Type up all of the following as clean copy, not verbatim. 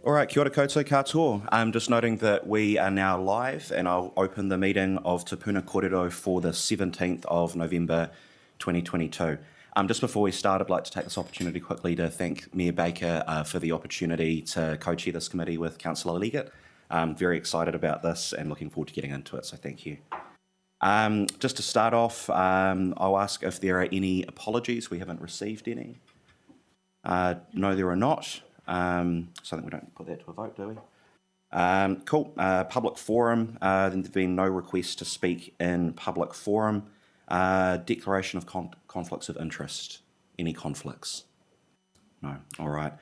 All right, kia ora koutou katoa. I'm just noting that we are now live, and I'll open the meeting of Te Puna Kōrero for the 17th of November 2022. Just before we start, I'd like to take this opportunity quickly to thank Mayor Baker for the opportunity to co-chair this committee with Councillor Leggett. I'm very excited about this and looking forward to getting into it, so thank you. Just to start off, I'll ask if there are any apologies. We haven't received any. No, there are not. So I think we don't put that to a vote, do we? Cool. Public forum. There's been no request to speak in public forum. Declaration of conflicts of interest. Any conflicts? No. All right.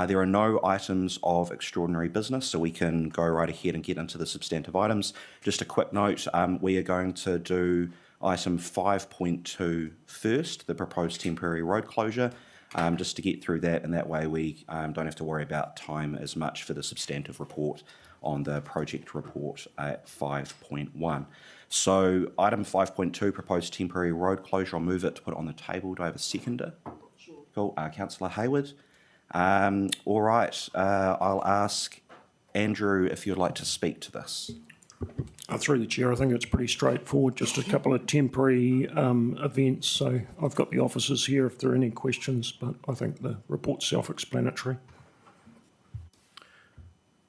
There are no items of extraordinary business, so we can go right ahead and get into the substantive items. Just a quick note, we are going to do item 5.2 first, the proposed temporary road closure, just to get through that, and that way we don't have to worry about time as much for the substantive report on the project report at 5.1. So item 5.2, proposed temporary road closure, I'll move it to put it on the table. Do I have a seconder? Sure. Cool. Councillor Hayward. All right, I'll ask Andrew if you'd like to speak to this. Through the chair, I think it's pretty straightforward, just a couple of temporary events. So I've got the officers here if there are any questions, but I think the report's self-explanatory.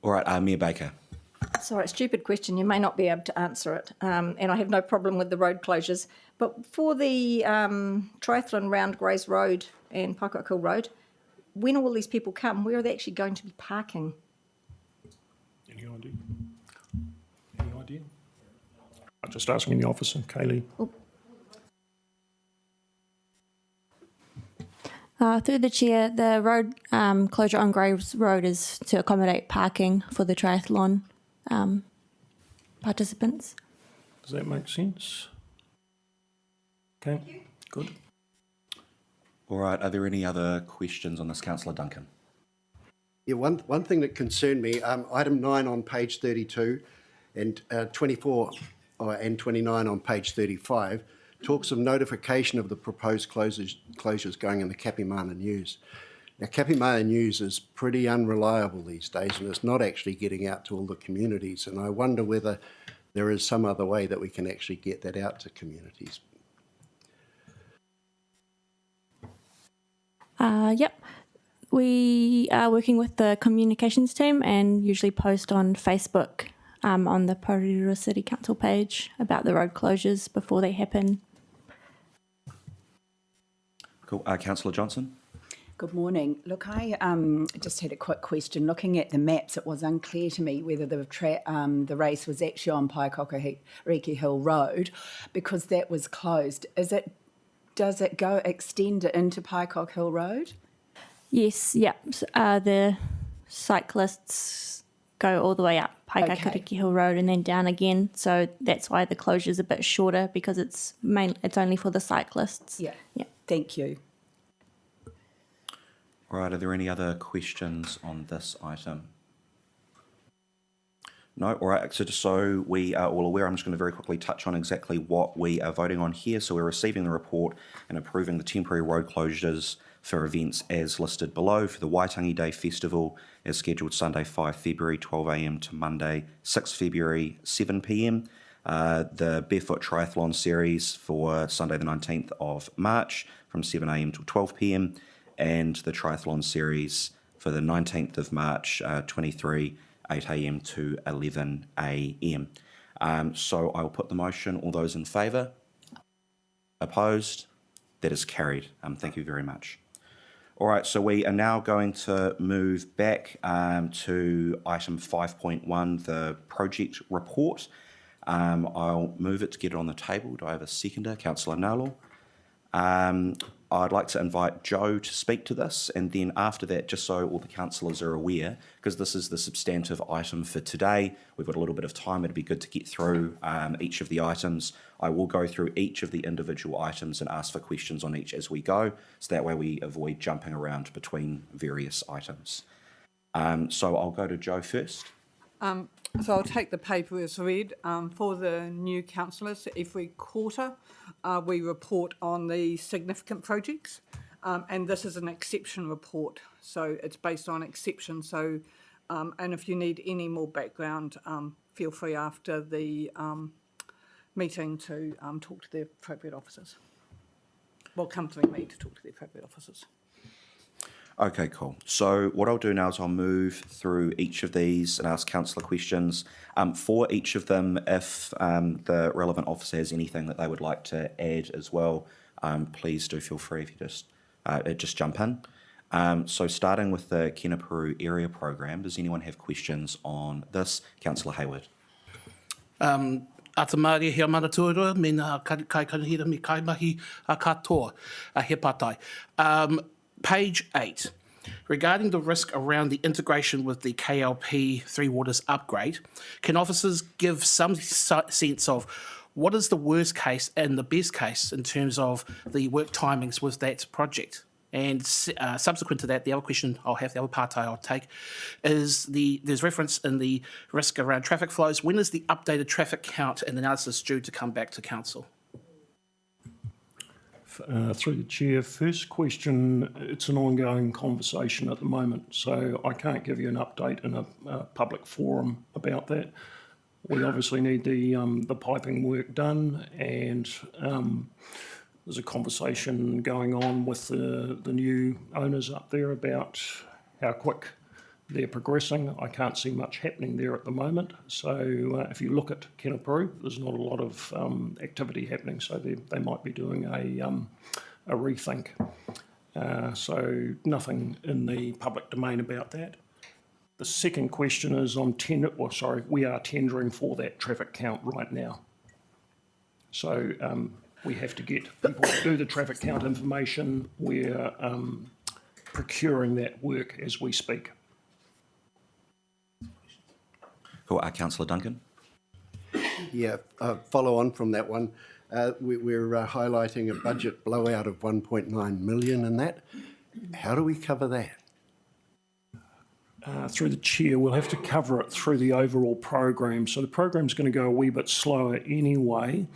All right, Mayor Baker. Sorry, stupid question. You may not be able to answer it, and I have no problem with the road closures. But for the triathlon round Grays Road and Paikok Hill Road, when all these people come, where are they actually going to be parking? Any idea? Any idea? I'm just asking the officer, Kaylee. Through the chair, the road closure on Graves Road is to accommodate parking for the triathlon participants. Does that make sense? Okay, good. All right, are there any other questions on this, Councillor Duncan? Yeah, one thing that concerned me, item 9 on page 32 and 24 and 29 on page 35 talks of notification of the proposed closures going in the Kapimana News. Now, Kapimana News is pretty unreliable these days, and it's not actually getting out to all the communities, and I wonder whether there is some other way that we can actually get that out to communities. Yep, we are working with the communications team and usually post on Facebook on the Porirua City Council page about the road closures before they happen. Cool. Councillor Johnson? Good morning. Look, I just had a quick question. Looking at the maps, it was unclear to me whether the race was actually on Paikoko Hill Road because that was closed. Does it extend into Paikok Hill Road? Yes, yep. The cyclists go all the way up Paikoko Hill Road and then down again. So that's why the closure is a bit shorter because it's only for the cyclists. Yeah. Yeah. Thank you. All right, are there any other questions on this item? No, all right, so just so we are all aware, I'm just going to very quickly touch on exactly what we are voting on here. So we're receiving the report and approving the temporary road closures for events as listed below for the Waitangi Day Festival as scheduled Sunday 5 February 12 a.m. to Monday 6 February 7 p.m. The Barefoot Triathlon Series for Sunday the 19th of March from 7 a.m. till 12 p.m. and the Triathlon Series for the 19th of March 23 8 a.m. to 11 a.m. So I will put the motion. All those in favour? Opposed? That is carried. Thank you very much. All right, so we are now going to move back to item 5.1, the project report. I'll move it to get it on the table. Do I have a seconder? Councillor Nolo. I'd like to invite Joe to speak to this, and then after that, just so all the councillors are aware, because this is the substantive item for today, we've got a little bit of time. It'd be good to get through each of the items. I will go through each of the individual items and ask for questions on each as we go, so that way we avoid jumping around between various items. So I'll go to Joe first. So I'll take the paper as read. For the new councillors, every quarter we report on the significant projects, and this is an exception report, so it's based on exception. So And if you need any more background, feel free after the meeting to talk to the appropriate officers. Well, come to me to talk to the appropriate officers. Okay, cool. So what I'll do now is I'll move through each of these and ask councillor questions. For each of them, if the relevant officer has anything that they would like to add as well, please do feel free if you just jump in. So starting with the Kēnapuru area program, does anyone have questions on this? Councillor Hayward. Ata Māori hea manatūrua, mena kai kanahira me kaimahi a katoa he patai. Page 8. Regarding the risk around the integration with the KLP Three Waters upgrade, can officers give some sense of what is the worst case and the best case in terms of the work timings with that project? And subsequent to that, the other question I'll have, the other part I'll take, is there's reference in the risk around traffic flows. When is the updated traffic count and analysis due to come back to council? Through the chair, first question, it's an ongoing conversation at the moment, so I can't give you an update in a public forum about that. We obviously need the piping work done, and there's a conversation going on with the new owners up there about how quick they're progressing. I can't see much happening there at the moment. So if you look at Kēnapuru, there's not a lot of activity happening. So they might be doing a rethink. So nothing in the public domain about that. The second question is on we are tendering for that traffic count right now. So we have to get people to do the traffic count information. We're procuring that work as we speak. Cool. Councillor Duncan. Yeah, follow on from that one. We're highlighting a budget blowout of 1.9 million in that. How do we cover that? Through the chair, we'll have to cover it through the overall program. So the program's going to go a wee bit slower anyway,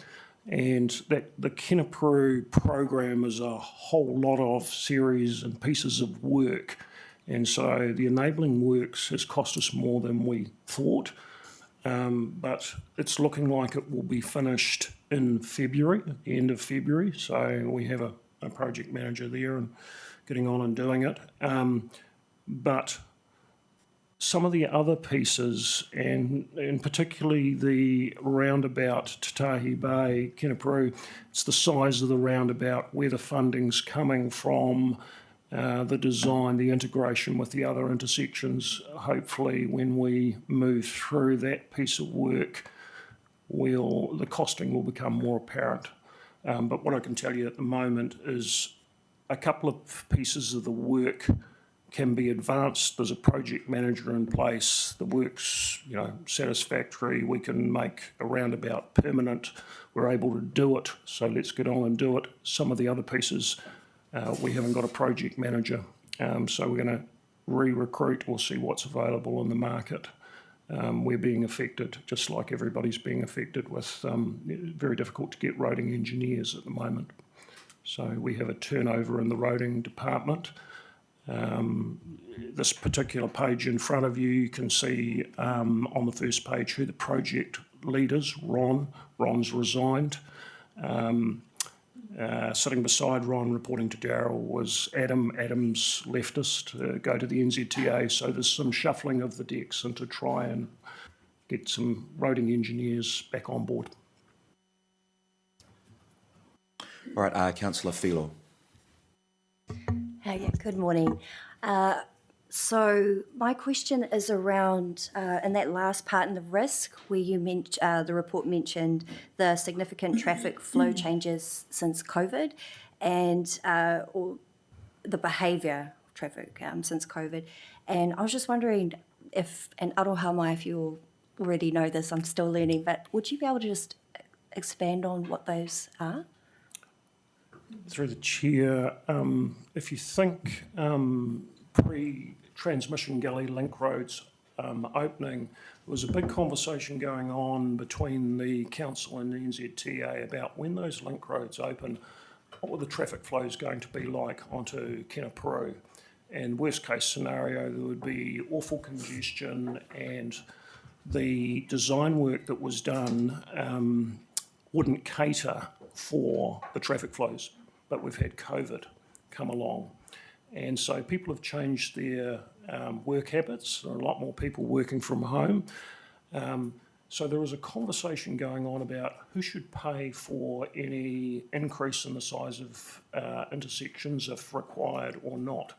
and that the Kēnapuru program is a whole lot of series and pieces of work. And so the enabling works has cost us more than we thought, but it's looking like it will be finished in February, the end of February. So we have a project manager there and getting on and doing it. But some of the other pieces, and particularly the roundabout Tatahi Bay, Kēnapuru, it's the size of the roundabout, where the funding's coming from, the design, the integration with the other intersections. Hopefully when we move through that piece of work, the costing will become more apparent. But what I can tell you at the moment is a couple of pieces of the work can be advanced. There's a project manager in place. The work's, satisfactory. We can make a roundabout permanent. We're able to do it. So let's get on and do it. Some of the other pieces, we haven't got a project manager. So we're going to re-recruit or see what's available in the market. We're being affected, just like everybody's being affected with very difficult to get roading engineers at the moment. So we have a turnover in the roading department. This particular page in front of you can see on the first page who the project lead is, Ron. Ron's resigned. Sitting beside Ron, reporting to Darryl, was Adam. Adam's left us to go to the NZTA, so there's some shuffling of the decks and to try and get some roading engineers back on board. All right, Councillor Philo. Good morning. So my question is around, in that last part in the risk, where you the report mentioned the significant traffic flow changes since COVID and or the behaviour of traffic since COVID. And I was just wondering if, and aroha mai if you already know this, I'm still learning, but would you be able to just expand on what those are? Through the chair, if you think pre-transmission gully link roads opening, there was a big conversation going on between the council and the NZTA about when those link roads open, what were the traffic flows going to be like onto Kēnapuru? And worst case scenario, there would be awful congestion, and the design work that was done wouldn't cater for the traffic flows. But we've had COVID come along. And so people have changed their work habits. There are a lot more people working from home. So there is a conversation going on about who should pay for any increase in the size of intersections if required or not,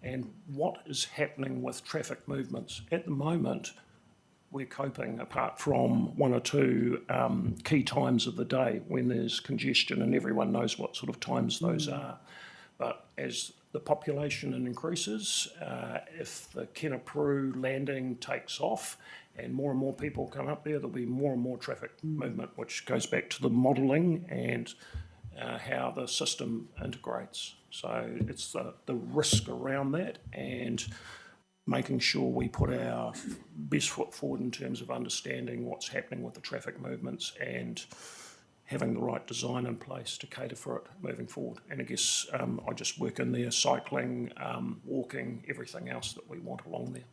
and what is happening with traffic movements. At the moment, we're coping, apart from one or two key times of the day when there's congestion, and everyone knows what sort of times those are. But as the population increases, if the Kēnapuru landing takes off and more people come up there, there'll be more and more traffic movement, which goes back to the modelling and how the system integrates. So it's the risk around that, and making sure we put our best foot forward in terms of understanding what's happening with the traffic movements and having the right design in place to cater for it moving forward. And I guess I just work in there, cycling, walking, everything else that we want along there.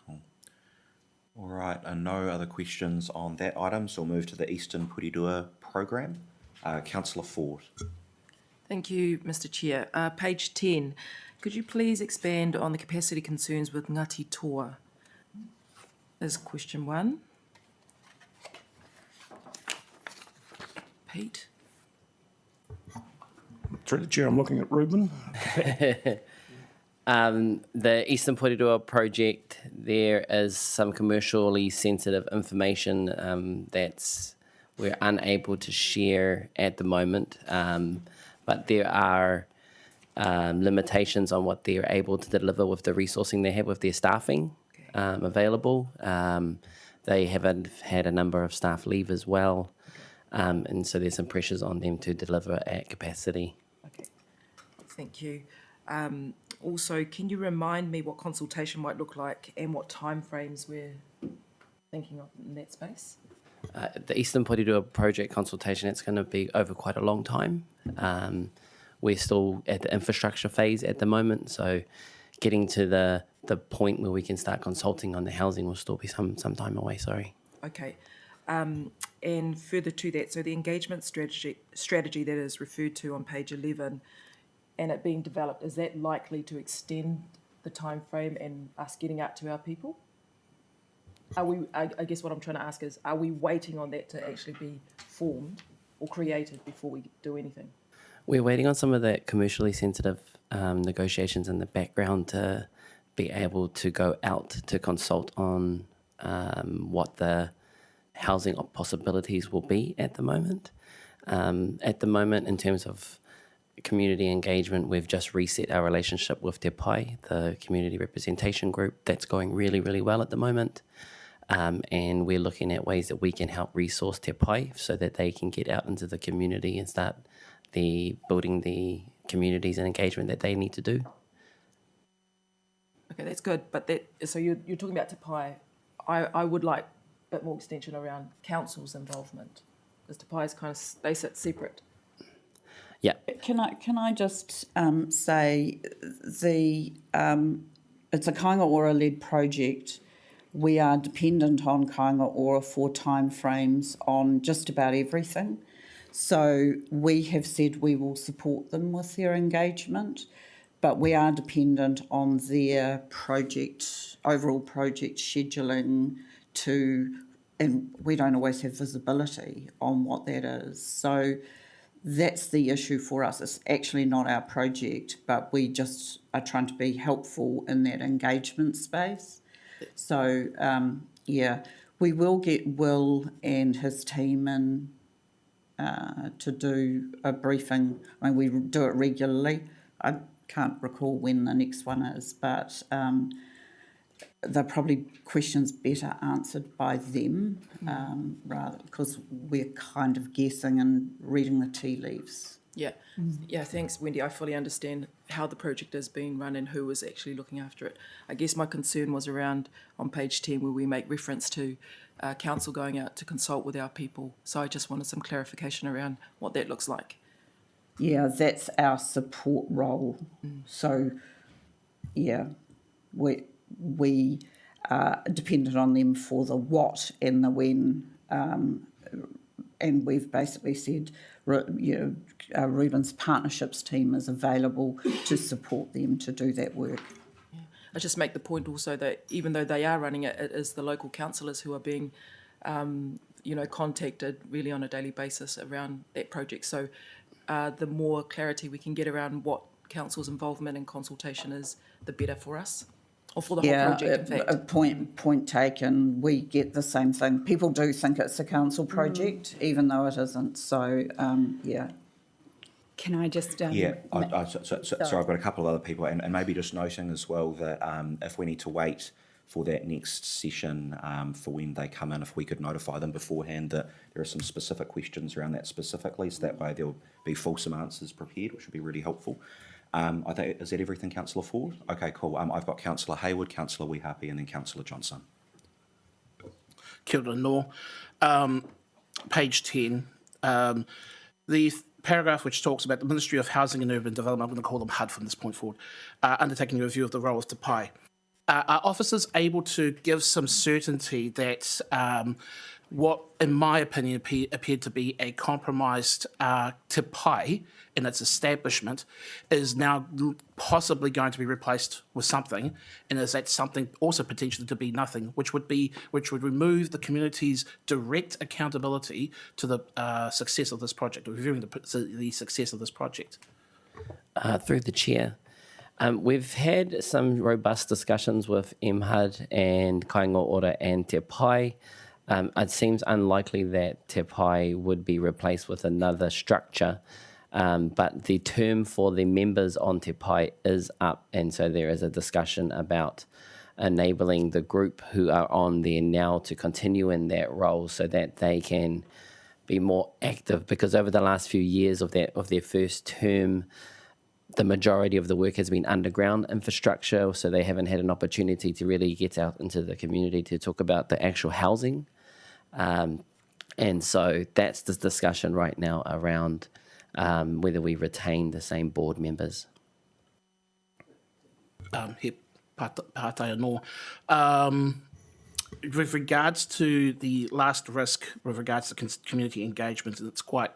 Cool. All right, and no other questions on that item, so we'll move to the Eastern Porirua program. Councillor Ford. Thank you, Mr Chair. Page 10, could you please expand on the capacity concerns with Ngati Toa? Is question 1. Pete? Through the chair, I'm looking at Ruben. The Eastern Porirua project, there is some commercially sensitive information that's we're unable to share at the moment, but there are limitations on what they're able to deliver with the resourcing they have with their staffing available. They haven't had a number of staff leave as well, and so there's some pressures on them to deliver at capacity. Okay, thank you. Also, can you remind me what consultation might look like and what timeframes we're thinking of in that space? The Eastern Porirua project consultation, it's going to be over quite a long time. We're still at the infrastructure phase at the moment, so getting to the point where we can start consulting on the housing will still be some time away, sorry. Okay. And further to that, so the engagement strategy that is referred to on page 11 and it being developed, is that likely to extend the time frame and us getting out to our people? Are we? I guess what I'm trying to ask is, are we waiting on that to actually be formed or created before we do anything? We're waiting on some of the commercially sensitive negotiations in the background to be able to go out to consult on what the housing possibilities will be at the moment. At the moment, in terms of community engagement, we've just reset our relationship with Te Pai, the community representation group. That's going really, really well at the moment. And we're looking at ways that we can help resource Te Pai so that they can get out into the community and start building the communities and engagement that they need to do. Okay, that's good. But so you're talking about Te Pai. I would like a bit more extension around council's involvement, because Te Pai is they sit separate. Yeah. Can I just say it's a Kāinga Ora-led project. We are dependent on Kāinga Ora for timeframes on just about everything. So we have said we will support them with their engagement, but we are dependent on their overall project scheduling and we don't always have visibility on what that is. So that's the issue for us. It's actually not our project, but we just are trying to be helpful in that engagement space. So, we will get Will and his team in to do a briefing. I mean, we do it regularly. I can't recall when the next one is, but they're probably questions better answered by them rather, because we're kind of guessing and reading the tea leaves. Yeah, yeah. Thanks, Wendy. I fully understand how the project is being run and who is actually looking after it. I guess my concern was around on page 10 where we make reference to council going out to consult with our people. So I just wanted some clarification around what that looks like. yeah, that's our support role. So, yeah, we are dependent on them for the what and the when, and we've basically said, Ruben's partnerships team is available to support them to do that work. I just make the point also that even though they are running it, it is the local councillors who are being, contacted really on a daily basis around that project. So the more clarity we can get around what council's involvement and consultation is, the better for us, or for the whole project, in fact. A point taken. We get the same thing. People do think it's a council project, even though it isn't. So, yeah. Can I just... Sorry, I've got a couple of other people, and maybe just noting as well that if we need to wait for that next session for when they come in, if we could notify them beforehand that there are some specific questions around that specifically, so that way there'll be fulsome answers prepared, which would be really helpful. I think, is that everything, Councillor Ford? Okay, cool. I've got Councillor Hayward, Councillor Wehapi, and then Councillor Johnson. Kia ora no. Page 10. The paragraph which talks about the Ministry of Housing and Urban Development, I'm going to call them HUD from this point forward, undertaking a review of the role of Te Pai. Are officers able to give some certainty that what, in my opinion, appeared to be a compromised Te Pai in its establishment is now possibly going to be replaced with something, and is that something also potentially to be nothing, which would remove the community's direct accountability to the success of this project, or reviewing the success of this project? Through the chair. We've had some robust discussions with MHUD and Kāinga Ora and Te Pai. It seems unlikely that Te Pai would be replaced with another structure, but the term for the members on Te Pai is up, and so there is a discussion about enabling the group who are on there now to continue in that role so that they can be more active, because over the last few years of their first term, the majority of the work has been underground infrastructure, so they haven't had an opportunity to really get out into the community to talk about the actual housing. And so that's the discussion right now around whether we retain the same board members. He pātai anō. With regards to the last risk, with regards to community engagement, and it's quite,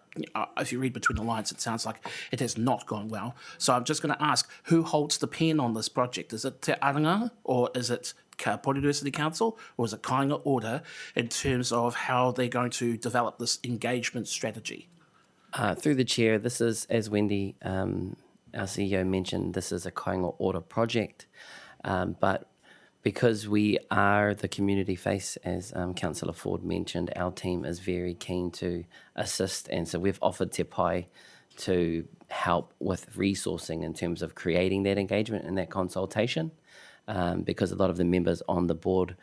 if you read between the lines, it sounds like it has not gone well. So I'm just going to ask, who holds the pen on this project? Is it Te Aranga, or is it Porirua City Council, or is it Kāinga Ora, in terms of how they're going to develop this engagement strategy? Through the chair, this is, as Wendy, our CEO, mentioned, this is a Kāinga Ora project, but because we are the community face, as Councillor Ford mentioned, our team is very keen to assist, and so we've offered Te Pai to help with resourcing in terms of creating that engagement and that consultation, because a lot of the members on the board,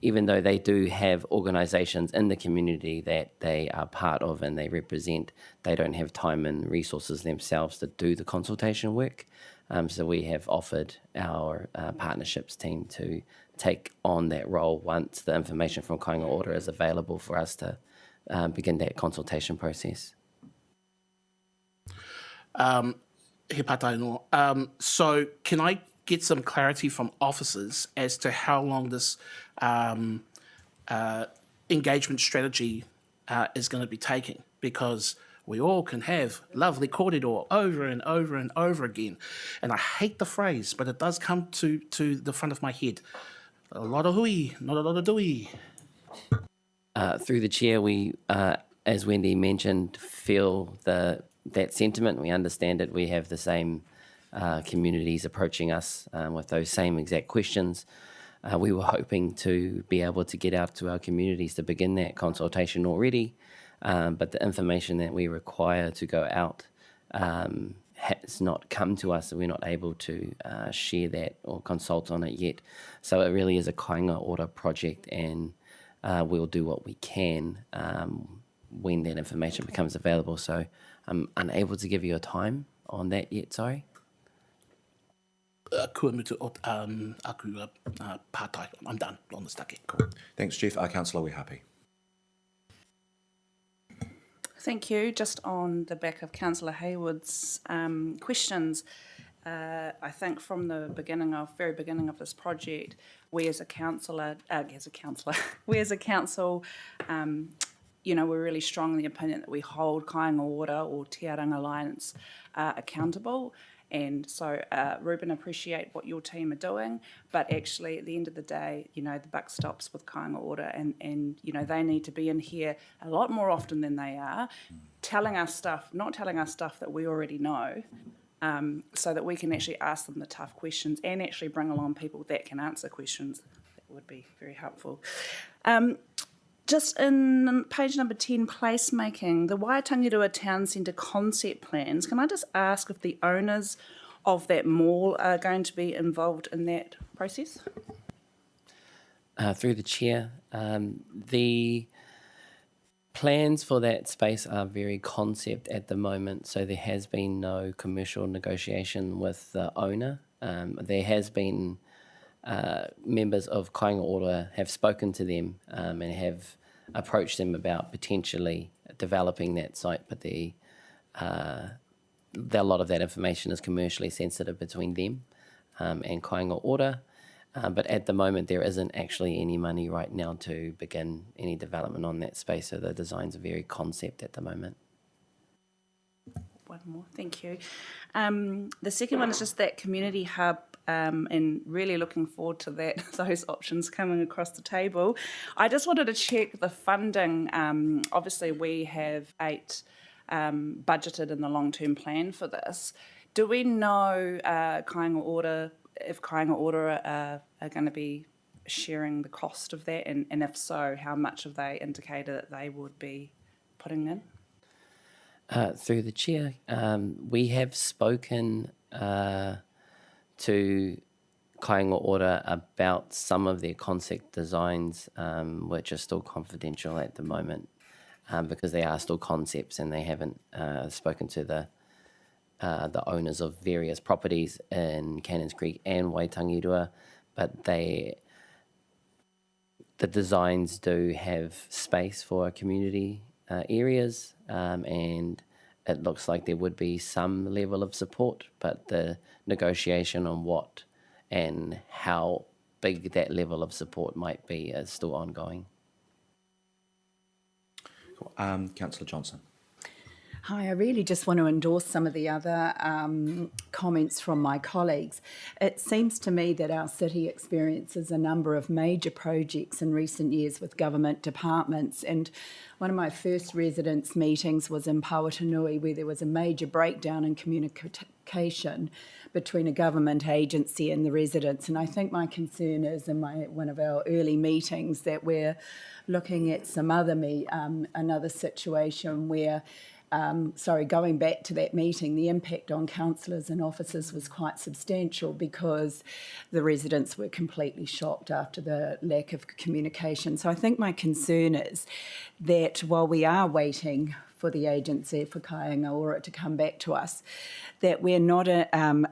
even though they do have organisations in the community that they are part of and they represent, they don't have time and resources themselves to do the consultation work. So we have offered our partnerships team to take on that role once the information from Kāinga Ora is available for us to begin that consultation process. He pātai anō. So can I get some clarity from officers as to how long this engagement strategy is going to be taking? Because we all can have lovely kōrero over and over and over again. And I hate the phrase, but it does come to the front of my head. A lot of hui, not a lot of dui. Through the chair, we, as Wendy mentioned, feel that sentiment. We understand it. We have the same communities approaching us with those same exact questions. We were hoping to be able to get out to our communities to begin that consultation already. But the information that we require to go out has not come to us, and we're not able to share that or consult on it yet. So it really is a Kāinga Ora project, and we'll do what we can when that information becomes available. So I'm unable to give you a time on that yet, sorry. Kua mutu aku pātai. I'm done on this take. Cool. Thanks, Jeff. Councillor Wehapi. Thank you. Just on the back of Councillor Hayward's questions, I think from the very beginning of this project, we as a council, we're really strong in the opinion that we hold Kāinga Ora or Te Aranga Alliance accountable. And so, Ruben, appreciate what your team are doing, but actually at the end of the day, the buck stops with Kāinga Ora, and they need to be in here a lot more often than they are, not telling us stuff that we already know, so that we can actually ask them the tough questions and actually bring along people that can answer questions. That would be very helpful. Just in page number 10, placemaking, the Waitangiroa Town Centre concept plans, can I just ask if the owners of that mall are going to be involved in that process? Through the chair, the plans for that space are very concept at the moment, so there has been no commercial negotiation with the owner. There has been members of Kāinga Ora have spoken to them and have approached them about potentially developing that site, but a lot of that information is commercially sensitive between them and Kāinga Ora. But at the moment, there isn't actually any money right now to begin any development on that space, so the designs are very concept at the moment. One more, thank you. The second one is just that community hub, and really looking forward to those options coming across the table. I just wanted to check the funding. Obviously, we have 8 budgeted in the long-term plan for this. Do we know Kāinga Ora, if Kāinga Ora are going to be sharing the cost of that, and if so, how much have they indicated that they would be putting in? Through the chair, we have spoken to Kāinga Ora about some of their concept designs, which are still confidential at the moment, because they are still concepts and they haven't spoken to the owners of various properties in Cannons Creek and Waitangiroa, but the designs do have space for community areas, and it looks like there would be some level of support, but the negotiation on what and how big that level of support might be is still ongoing. Councillor Johnson. Hi, I really just want to endorse some of the other comments from my colleagues. It seems to me that our city experiences a number of major projects in recent years with government departments, and one of my first residents' meetings was in Pawatanui, where there was a major breakdown in communication between a government agency and the residents. And I think my concern is in one of our early meetings that we're looking at some another situation where going back to that meeting, the impact on councillors and officers was quite substantial because the residents were completely shocked after the lack of communication. So I think my concern is that while we are waiting for the agency, for Kāinga Ora to come back to us, that we're not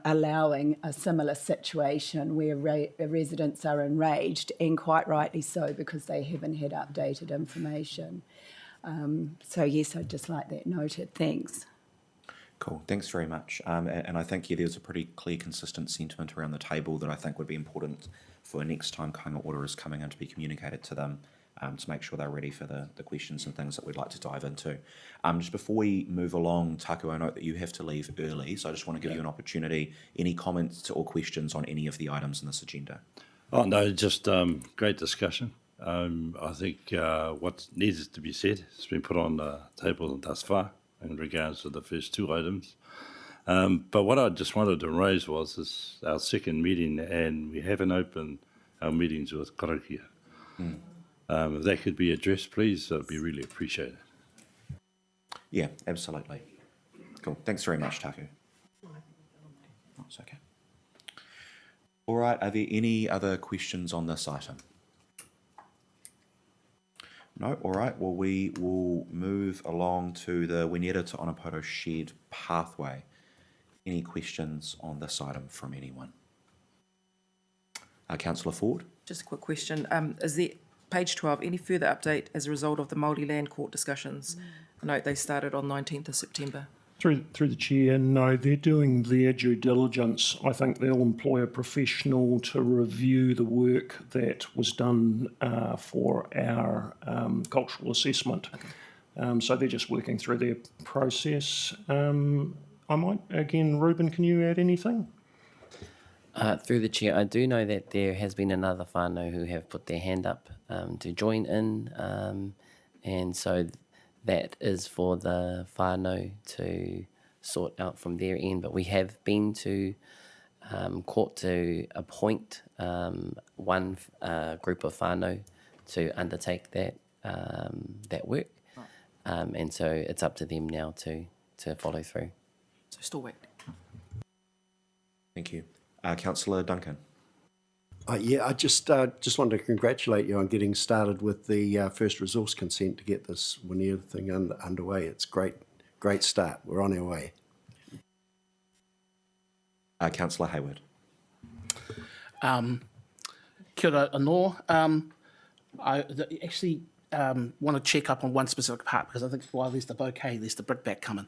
allowing a similar situation where residents are enraged, and quite rightly so, because they haven't had updated information. So yes, I'd just like that noted. Thanks. Cool, thanks very much. And I think there's a pretty clear, consistent sentiment around the table that I think would be important for next time Kāinga Ora is coming in to be communicated to them, to make sure they're ready for the questions and things that we'd like to dive into. Just before we move along, Taku, I note that you have to leave early, so I just want to give you an opportunity. Any comments or questions on any of the items in this agenda? Oh, no, just great discussion. I think what needs to be said has been put on the table thus far in regards to the first 2 items. But what I just wanted to raise was this our second meeting, and we haven't opened our meetings with karakia. If that could be addressed, please, that would be really appreciated. Yeah, absolutely. Cool, thanks very much, Taku. That's okay. All right, are there any other questions on this item? No, all right, well, we will move along to the Wenera to Onopoto shared pathway. Any questions on this item from anyone? Councillor Ford? Just a quick question. Is there, page 12, any further update as a result of the Māori Land Court discussions I know they started on 19th of September. Through the chair, no, they're doing their due diligence. I think they'll employ a professional to review the work that was done for our cultural assessment. So they're just working through their process. I might, again, Ruben, can you add anything? Through the chair, I do know that there has been another whānau who have put their hand up to join in, and so that is for the whānau to sort out from their end. But we have been to court to appoint one group of whānau to undertake that work, and so it's up to them now to follow through. So still wait. Thank you. Councillor Duncan. Yeah, I just wanted to congratulate you on getting started with the first resource consent to get this Wynyard thing underway. It's great start. We're on our way. Councillor Hayward. Kia ora anō. I actually want to check up on one specific part, because I think while there's the bouquet, there's the brickbat coming.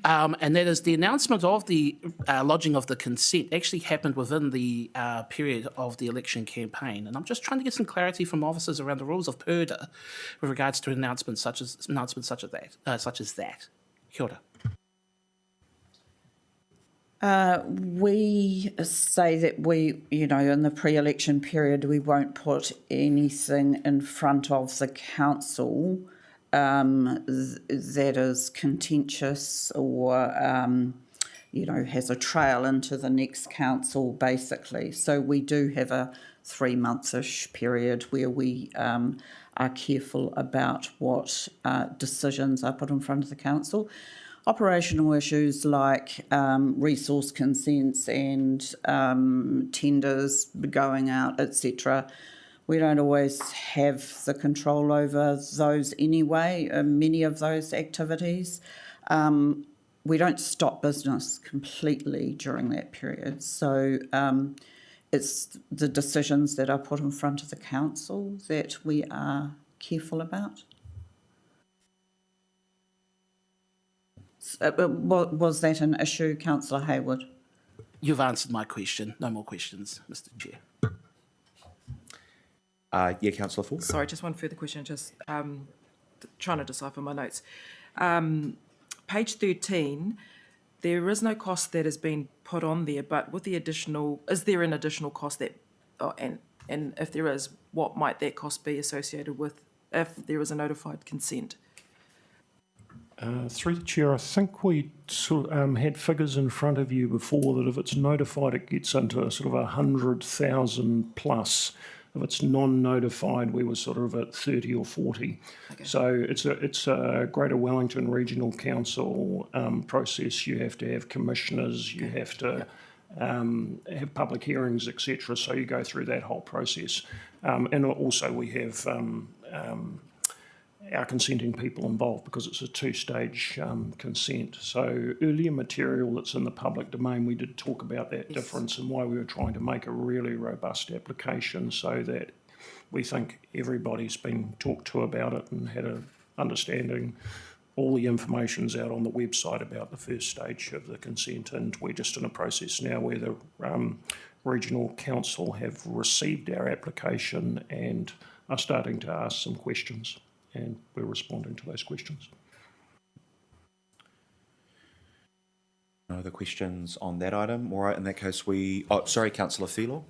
And that is the announcement of the lodging of the consent actually happened within the period of the election campaign. And I'm just trying to get some clarity from officers around the rules of PERDA with regards to announcements such as that. Kia ora. We say that we, in the pre-election period, we won't put anything in front of the council that is contentious or, has a trail into the next council, basically. So we do have a 3-month-ish period where we are careful about what decisions are put in front of the council. Operational issues like resource consents and tenders going out, etc. We don't always have the control over those anyway, many of those activities. We don't stop business completely during that period. So it's the decisions that are put in front of the council that we are careful about. Was that an issue, Councillor Hayward? You've answered my question. No more questions, Mr. Chair. Yeah, Councillor Ford. Sorry, just one further question, just trying to decipher my notes. Page 13, there is no cost that has been put on there, but with the additional, is there an additional cost that, and if there is, what might that cost be associated with if there is a notified consent? Through the chair, I think we had figures in front of you before that if it's notified, it gets into sort of 100,000 plus. If it's non-notified, we were sort of at 30 or 40. Okay. So it's a Greater Wellington Regional Council process. You have to have commissioners, you have to have public hearings, etc. So you go through that whole process. And also we have our consenting people involved because it's a 2-stage consent. So earlier material that's in the public domain, we did talk about that difference and why we were trying to make a really robust application so that we think everybody's been talked to about it and had an understanding. All the information's out on the website about the first stage of the consent, and we're just in a process now where the Regional Council have received our application and are starting to ask some questions. And we're responding to those questions. No other questions on that item? All right, in that case, Councillor Thelo.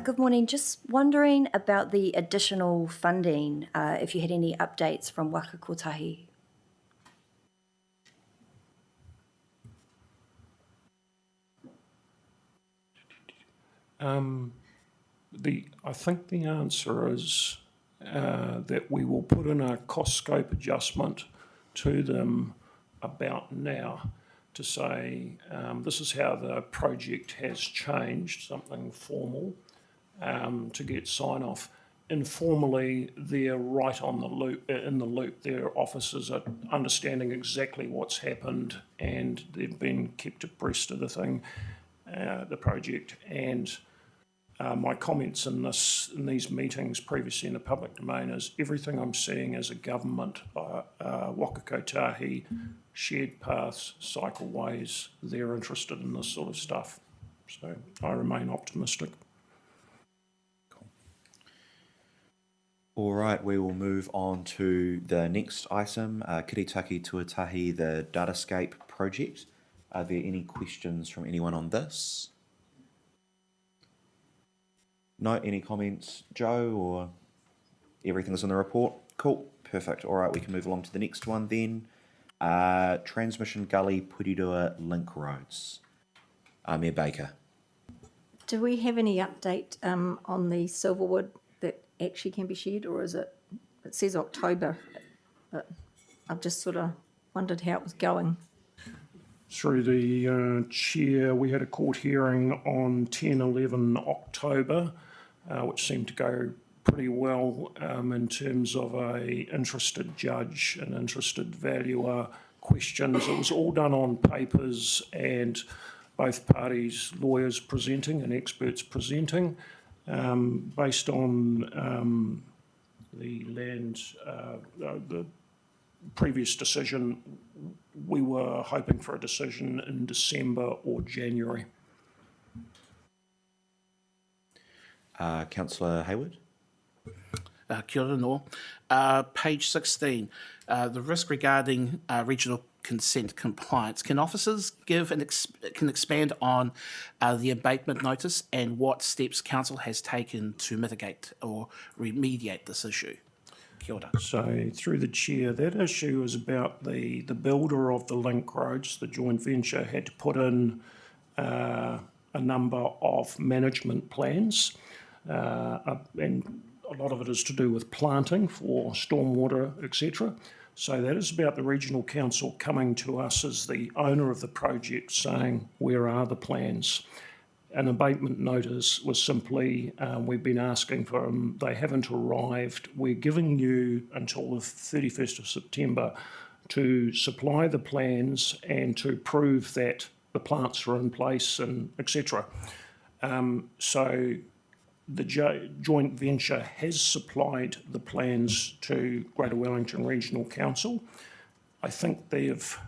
Good morning. Just wondering about the additional funding, if you had any updates from Waka Kotahi. I think the answer is that we will put in a cost scope adjustment to them about now to say this is how the project has changed, something formal, to get sign-off. Informally, they're right on the loop, in the loop. Their officers are understanding exactly what's happened and they've been kept abreast of the thing, the project, and my comments in these meetings previously in the public domain is everything I'm seeing as a government, waka kotahi, shared paths, cycleways, they're interested in this sort of stuff. So I remain optimistic. All right, we will move on to the next item, Kiritaki Tuatahi, the Datascape project. Are there any questions from anyone on this? No, any comments, Joe, or everything's in the report? Cool, perfect. All right, we can move along to the next one then. Transmission Gully Porirua Link Roads. Mayor Baker. Do we have any update on the Silverwood that actually can be shared, or is it says October, but I've just sort of wondered how it was going. Through the chair, we had a court hearing on 10/11 October, which seemed to go pretty well in terms of a interested judge and interested valuer questions. It was all done on papers and both parties, lawyers presenting and experts presenting, based on the land, the previous decision. We were hoping for a decision in December or January. Councillor Hayward. Kia ora no. Page 16, the risk regarding regional consent compliance. Can officers give can expand on the abatement notice and what steps council has taken to mitigate or remediate this issue? Kia ora. So through the chair, that issue is about the builder of the link roads. The joint venture had to put in a number of management plans, and a lot of it is to do with planting for stormwater, etc. So that is about the regional council coming to us as the owner of the project saying, where are the plans? An abatement notice was simply, we've been asking for them, they haven't arrived. We're giving you until the 31st of September to supply the plans and to prove that the plants are in place and etc. So the joint venture has supplied the plans to Greater Wellington Regional Council. I think they've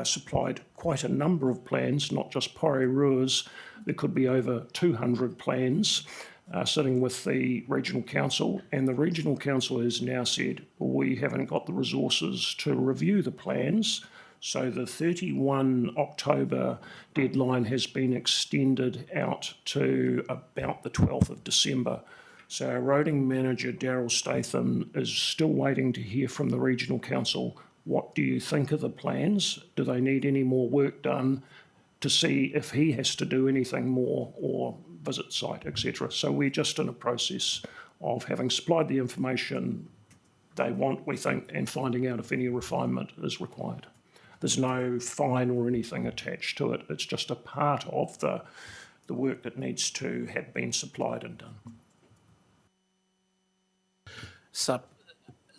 supplied quite a number of plans, not just Porirua's. There could be over 200 plans sitting with the Regional Council, and the Regional Council has now said, we haven't got the resources to review the plans. So the 31 October deadline has been extended out to about the 12th of December. So our roading manager, Daryl Statham, is still waiting to hear from the Regional Council. What do you think of the plans? Do they need any more work done, to see if he has to do anything more or visit site, etc. So we're just in a process of having supplied the information they want, we think, and finding out if any refinement is required. There's no fine or anything attached to it. It's just a part of the work that needs to have been supplied and done. So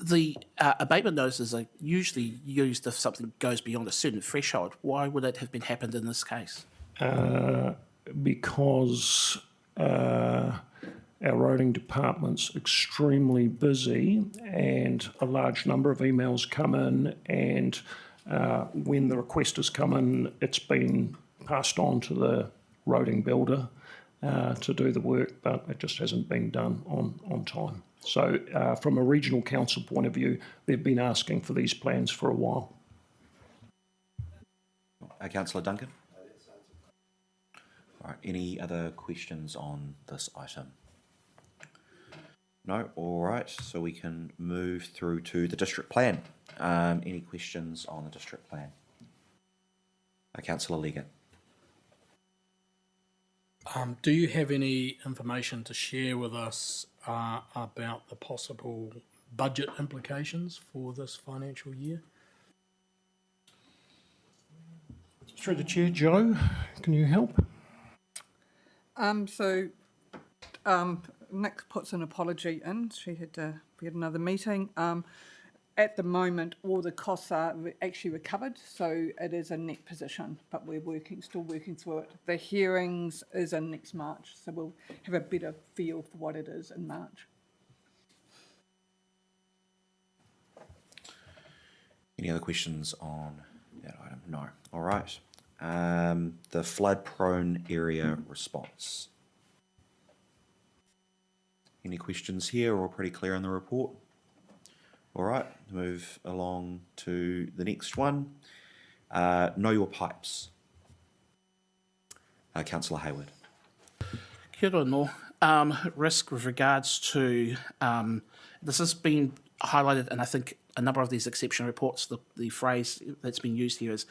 the abatement notices are usually used if something goes beyond a certain threshold. Why would it have been happened in this case? Because our roading department's extremely busy and a large number of emails come in, and when the request has come in, it's been passed on to the roading builder to do the work, but it just hasn't been done on time. So from a regional council point of view, they've been asking for these plans for a while. Councillor Duncan? All right, any other questions on this item? No? All right, so we can move through to the district plan. Any questions on the district plan? Councillor Leggett. Do you have any information to share with us about the possible budget implications for this financial year? Through the chair, Joe, can you help? Nick puts an apology in. We had another meeting. at the moment, all the costs are actually recovered, so it is a net position, but we're still working through it. The hearings is in next March, so we'll have a better feel for what it is in March. Any other questions on that item? No. All right. The flood-prone area response. Any questions here, or pretty clear on the report? All right, move along to the next one. Know your pipes. Councillor Hayward. Kia ora no. Risk with regards to, this has been highlighted, and I think a number of these exception reports, the phrase that's been used here is,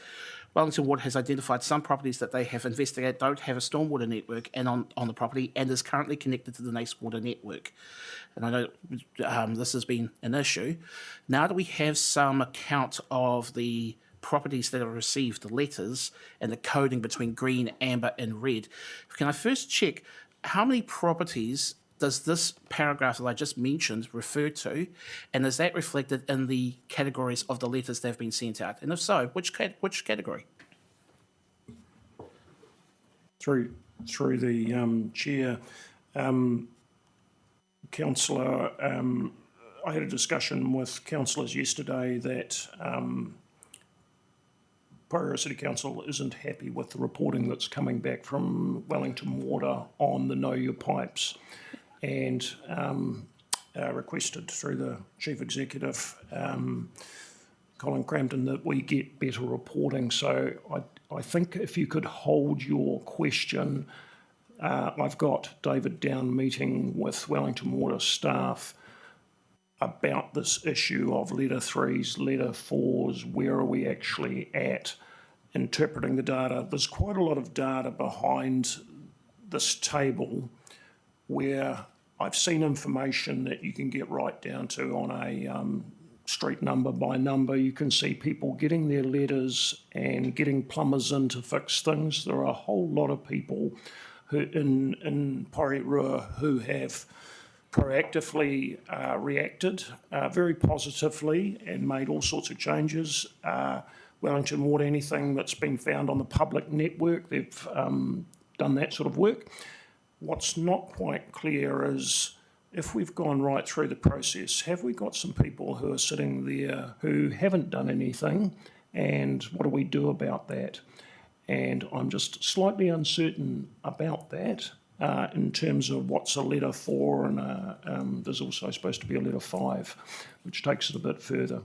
Wellington Water has identified some properties that they have investigated don't have a stormwater network and on the property and is currently connected to the wastewater network. And I know this has been an issue. Now that we have some account of the properties that have received the letters and the coding between green, amber and red, can I first check how many properties does this paragraph that I just mentioned refer to, and is that reflected in the categories of the letters that have been sent out? And if so, which category? Through the chair, councillor, I had a discussion with councillors yesterday that Porirua City Council isn't happy with the reporting that's coming back from Wellington Water on the Know Your Pipes, and requested through the Chief Executive, Colin Crampton, that we get better reporting. So I think if you could hold your question, I've got David down meeting with Wellington Water staff about this issue of letter 3s, letter 4s, where are we actually at interpreting the data. There's quite a lot of data behind this table where I've seen information that you can get right down to on a street number by number. You can see people getting their letters and getting plumbers in to fix things. There are a whole lot of people who in Porirua who have proactively reacted very positively and made all sorts of changes. Wellington Water, anything that's been found on the public network, they've done that sort of work. What's not quite clear is if we've gone right through the process, have we got some people who are sitting there who haven't done anything, and what do we do about that? And I'm just slightly uncertain about that in terms of what's a letter 4, and there's also supposed to be a letter 5, which takes it a bit further.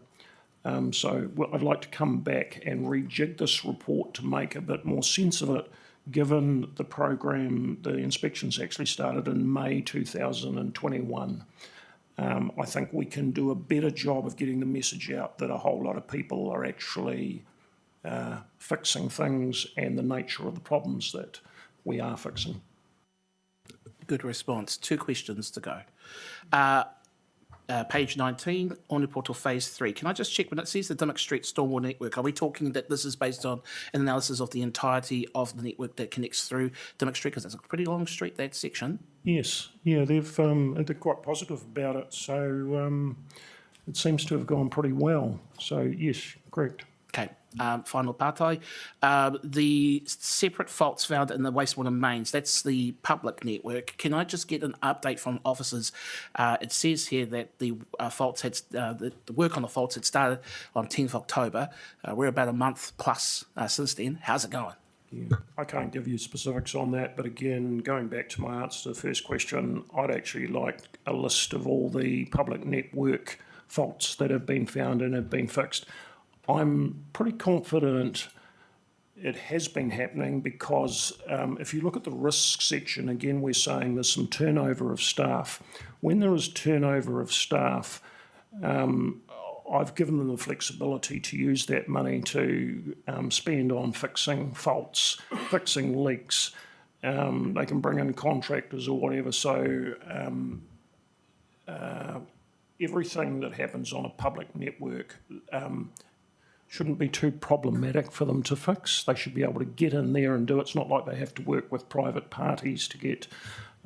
So I'd like to come back and rejig this report to make a bit more sense of it, given the program, the inspections actually started in May 2021. I think we can do a better job of getting the message out that a whole lot of people are actually fixing things and the nature of the problems that we are fixing. Good response. 2 questions to go. Page 19, Onipoto Phase 3. Can I just check, when it says the Dimmock Street Stormwater Network, are we talking that this is based on an analysis of the entirety of the network that connects through Dimmock Street? Because that's a pretty long street, that section. Yes, yeah, they're quite positive about it, so it seems to have gone pretty well. So yes, correct. Okay, final partai. The separate faults found in the wastewater mains, that's the public network. Can I just get an update from officers? It says here that the faults had, the work on the faults had started on 10th October. We're about a month plus since then. How's it going? Yeah, I can't give you specifics on that, but again, going back to my answer to the first question, I'd actually like a list of all the public network faults that have been found and have been fixed. I'm pretty confident it has been happening because if you look at the risk section, again, we're saying there's some turnover of staff. When there is turnover of staff, I've given them the flexibility to use that money to spend on fixing faults, fixing leaks. They can bring in contractors or whatever. So everything that happens on a public network shouldn't be too problematic for them to fix. They should be able to get in there and do it. It's not like they have to work with private parties to get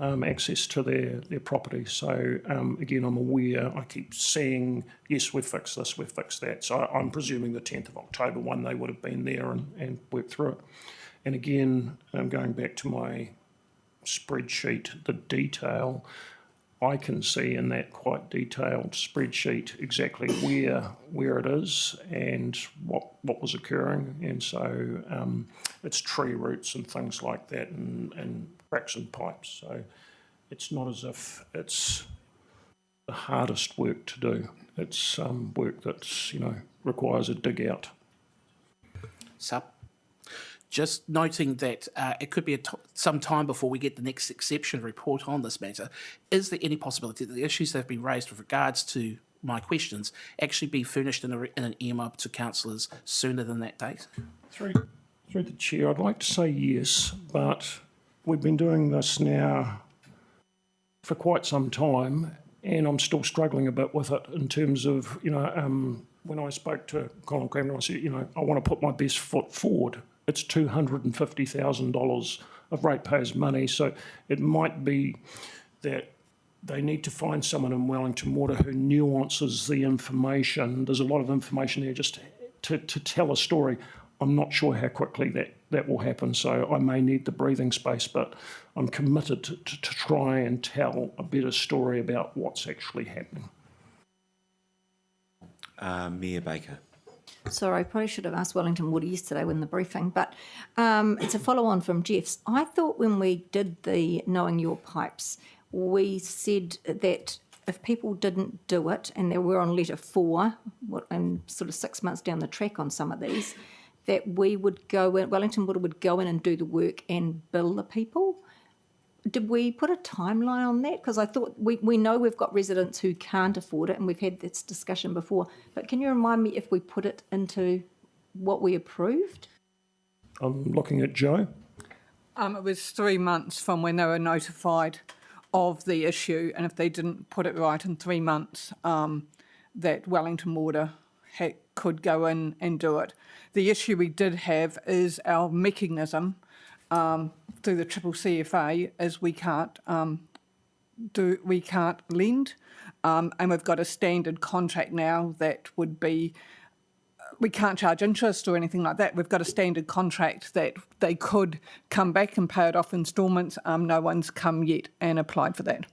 access to their property. So again, I'm aware, I keep seeing, yes, we've fixed this, we've fixed that. So I'm presuming the 10th of October one, they would have been there and worked through it. And again, going back to my spreadsheet, the detail, I can see in that quite detailed spreadsheet exactly where it is and what was occurring. And so it's tree roots and things like that and cracks and pipes. So it's not as if it's the hardest work to do. It's work that's, requires a dig out. So, just noting that it could be some time before we get the next exception report on this matter. Is there any possibility that the issues that have been raised with regards to my questions actually be furnished in an email to councillors sooner than that date? Through the chair, I'd like to say yes, but we've been doing this now for quite some time, and I'm still struggling a bit with it in terms of, when I spoke to Colin Crampton, I said, I want to put my best foot forward. It's $250,000 of ratepayers' money, so it might be that they need to find someone in Wellington Water who nuances the information. There's a lot of information there just to tell a story. I'm not sure how quickly that will happen, so I may need the breathing space, but I'm committed to try and tell a better story about what's actually happening. Mayor Baker. Sorry, I probably should have asked Wellington Water yesterday when the briefing, but it's a follow-on from Jeff's. I thought when we did the Knowing Your Pipes, we said that if people didn't do it, and they were on letter 4, and sort of 6 months down the track on some of these, that we would go in, Wellington Water would go in and do the work and bill the people. Did we put a timeline on that? Because I thought we know we've got residents who can't afford it, and we've had this discussion before. But can you remind me if we put it into what we approved? I'm looking at Joe. It was 3 months from when they were notified of the issue, and if they didn't put it right in 3 months, that Wellington Water could go in and do it. The issue we did have is our mechanism through the Triple CFA is we can't lend, and we've got a standard contract now that would be, we can't charge interest or anything like that. We've got a standard contract that they could come back and pay it off instalments. No one's come yet and applied for that.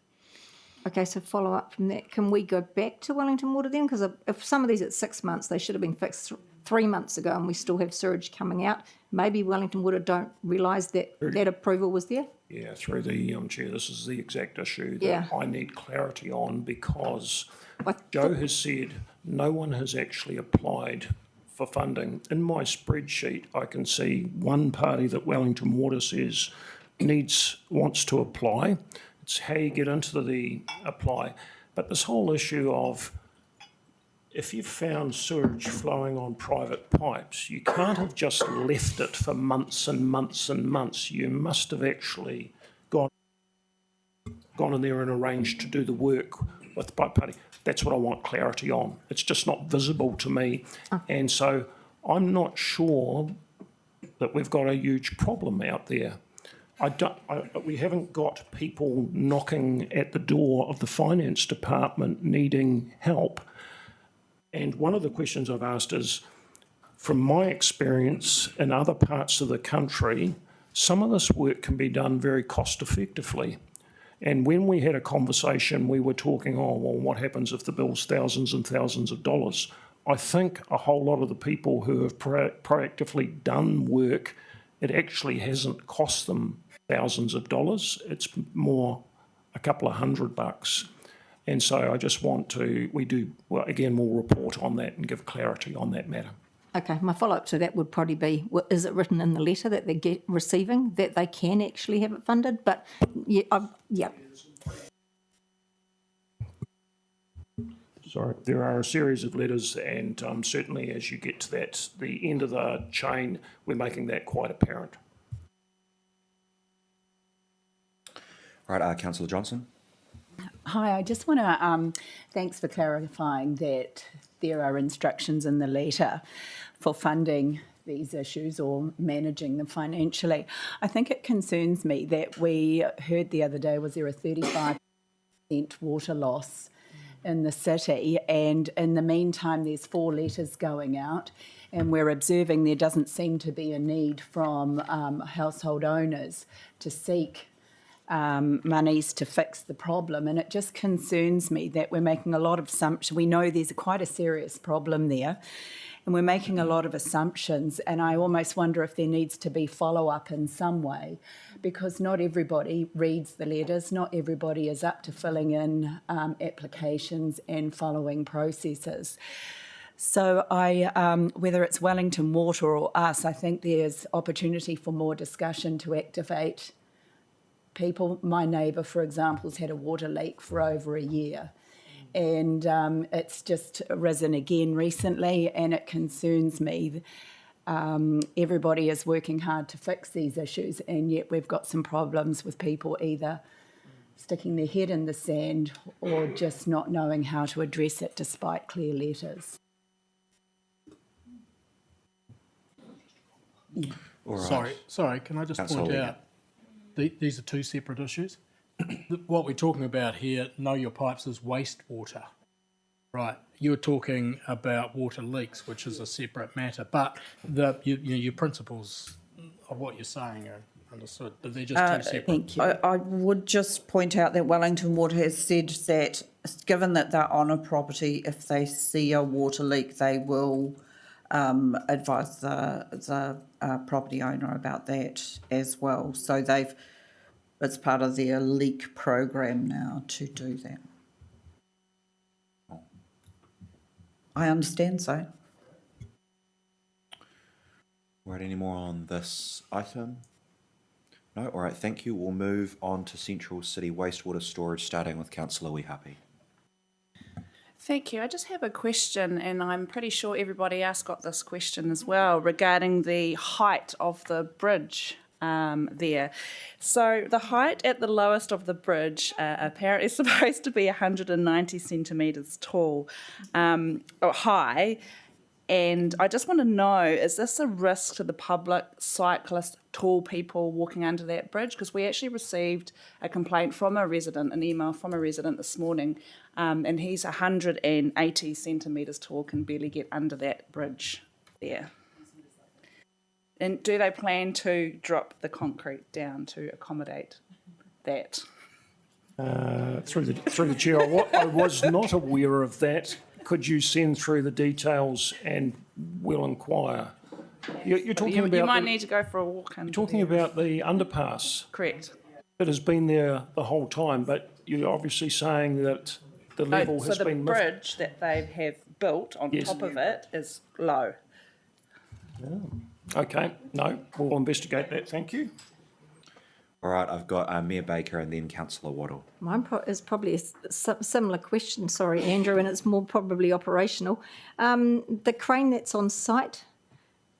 Okay, so follow up from that. Can we go back to Wellington Water then? Because if some of these at 6 months, they should have been fixed 3 months ago, and we still have sewage coming out. Maybe Wellington Water don't realise that that approval was there. Yeah, through the chair, this is the exact issue that I need clarity on, because Joe has said no one has actually applied for funding. In my spreadsheet, I can see one party that Wellington Water says wants to apply. It's how you get into the apply. But this whole issue of if you've found sewage flowing on private pipes, you can't have just left it for months and months and months. You must have actually gone in there and arranged to do the work with the pipe party. That's what I want clarity on. It's just not visible to me. And so I'm not sure that we've got a huge problem out there. We haven't got people knocking at the door of the finance department needing help. And one of the questions I've asked is, from my experience in other parts of the country, some of this work can be done very cost effectively. And when we had a conversation, we were talking, what happens if the bill's thousands and thousands of dollars? I think a whole lot of the people who have proactively done work, it actually hasn't cost them thousands of dollars. It's more a couple of $100. And so I just want to, we'll report on that and give clarity on that matter. Okay, my follow-up to that would probably be, is it written in the letter that they're receiving that they can actually have it funded? But yeah. Sorry, there are a series of letters, and certainly as you get to the end of the chain, we're making that quite apparent. Right, Councillor Johnson. Hi, I just want to, thanks for clarifying that there are instructions in the letter for funding these issues or managing them financially. I think it concerns me that we heard the other day, was there a 35% water loss in the city, and in the meantime there's 4 letters going out, and we're observing there doesn't seem to be a need from household owners to seek monies to fix the problem. And it just concerns me that we're making a lot of assumptions. We know there's quite a serious problem there, and we're making a lot of assumptions, and I almost wonder if there needs to be follow-up in some way, because not everybody reads the letters, not everybody is up to filling in applications and following processes. So whether it's Wellington Water or us, I think there's opportunity for more discussion to activate people. My neighbour, for example, has had a water leak for over a year, and it's just risen again recently, and it concerns me. Everybody is working hard to fix these issues, and yet we've got some problems with people either sticking their head in the sand or just not knowing how to address it despite clear letters. Yeah. All right. Sorry, can I just That's point all we out, these are 2 separate issues. What we're talking about here, know your pipes, is wastewater. Right, you were talking about water leaks, which is a separate matter, but your principles of what you're saying are understood, but they're just 2 separate. Thank you. I would just point out that Wellington Water has said that, given that they're on a property, if they see a water leak, they will advise the property owner about that as well. So it's part of their leak program now to do that. I understand so. Right, any more on this item? No? All right, thank you. We'll move on to Central City Wastewater Storage, starting with Councillor Wehapi. Thank you. I just have a question, and I'm pretty sure everybody else got this question as well, regarding the height of the bridge there. So the height at the lowest of the bridge apparently is supposed to be 190 centimetres tall, or high. And I just want to know, is this a risk to the public, cyclists, tall people walking under that bridge? Because we actually received a complaint from a resident, an email from a resident this morning, and he's 180 centimetres tall, can barely get under that bridge there. And do they plan to drop the concrete down to accommodate that? Through the chair, I was not aware of that. Could you send through the details and we'll inquire? You're talking about... You might need to go for a walk. You're talking about the underpass. Correct. That has been there the whole time, but you're obviously saying that the level has been... So the bridge that they have built on top of it is low. Oh. Okay, no, we'll investigate that, thank you. All right, I've got Mayor Baker and then Councillor Waddle. Mine is probably a similar question, sorry, Andrew, and it's more probably operational. The crane that's on site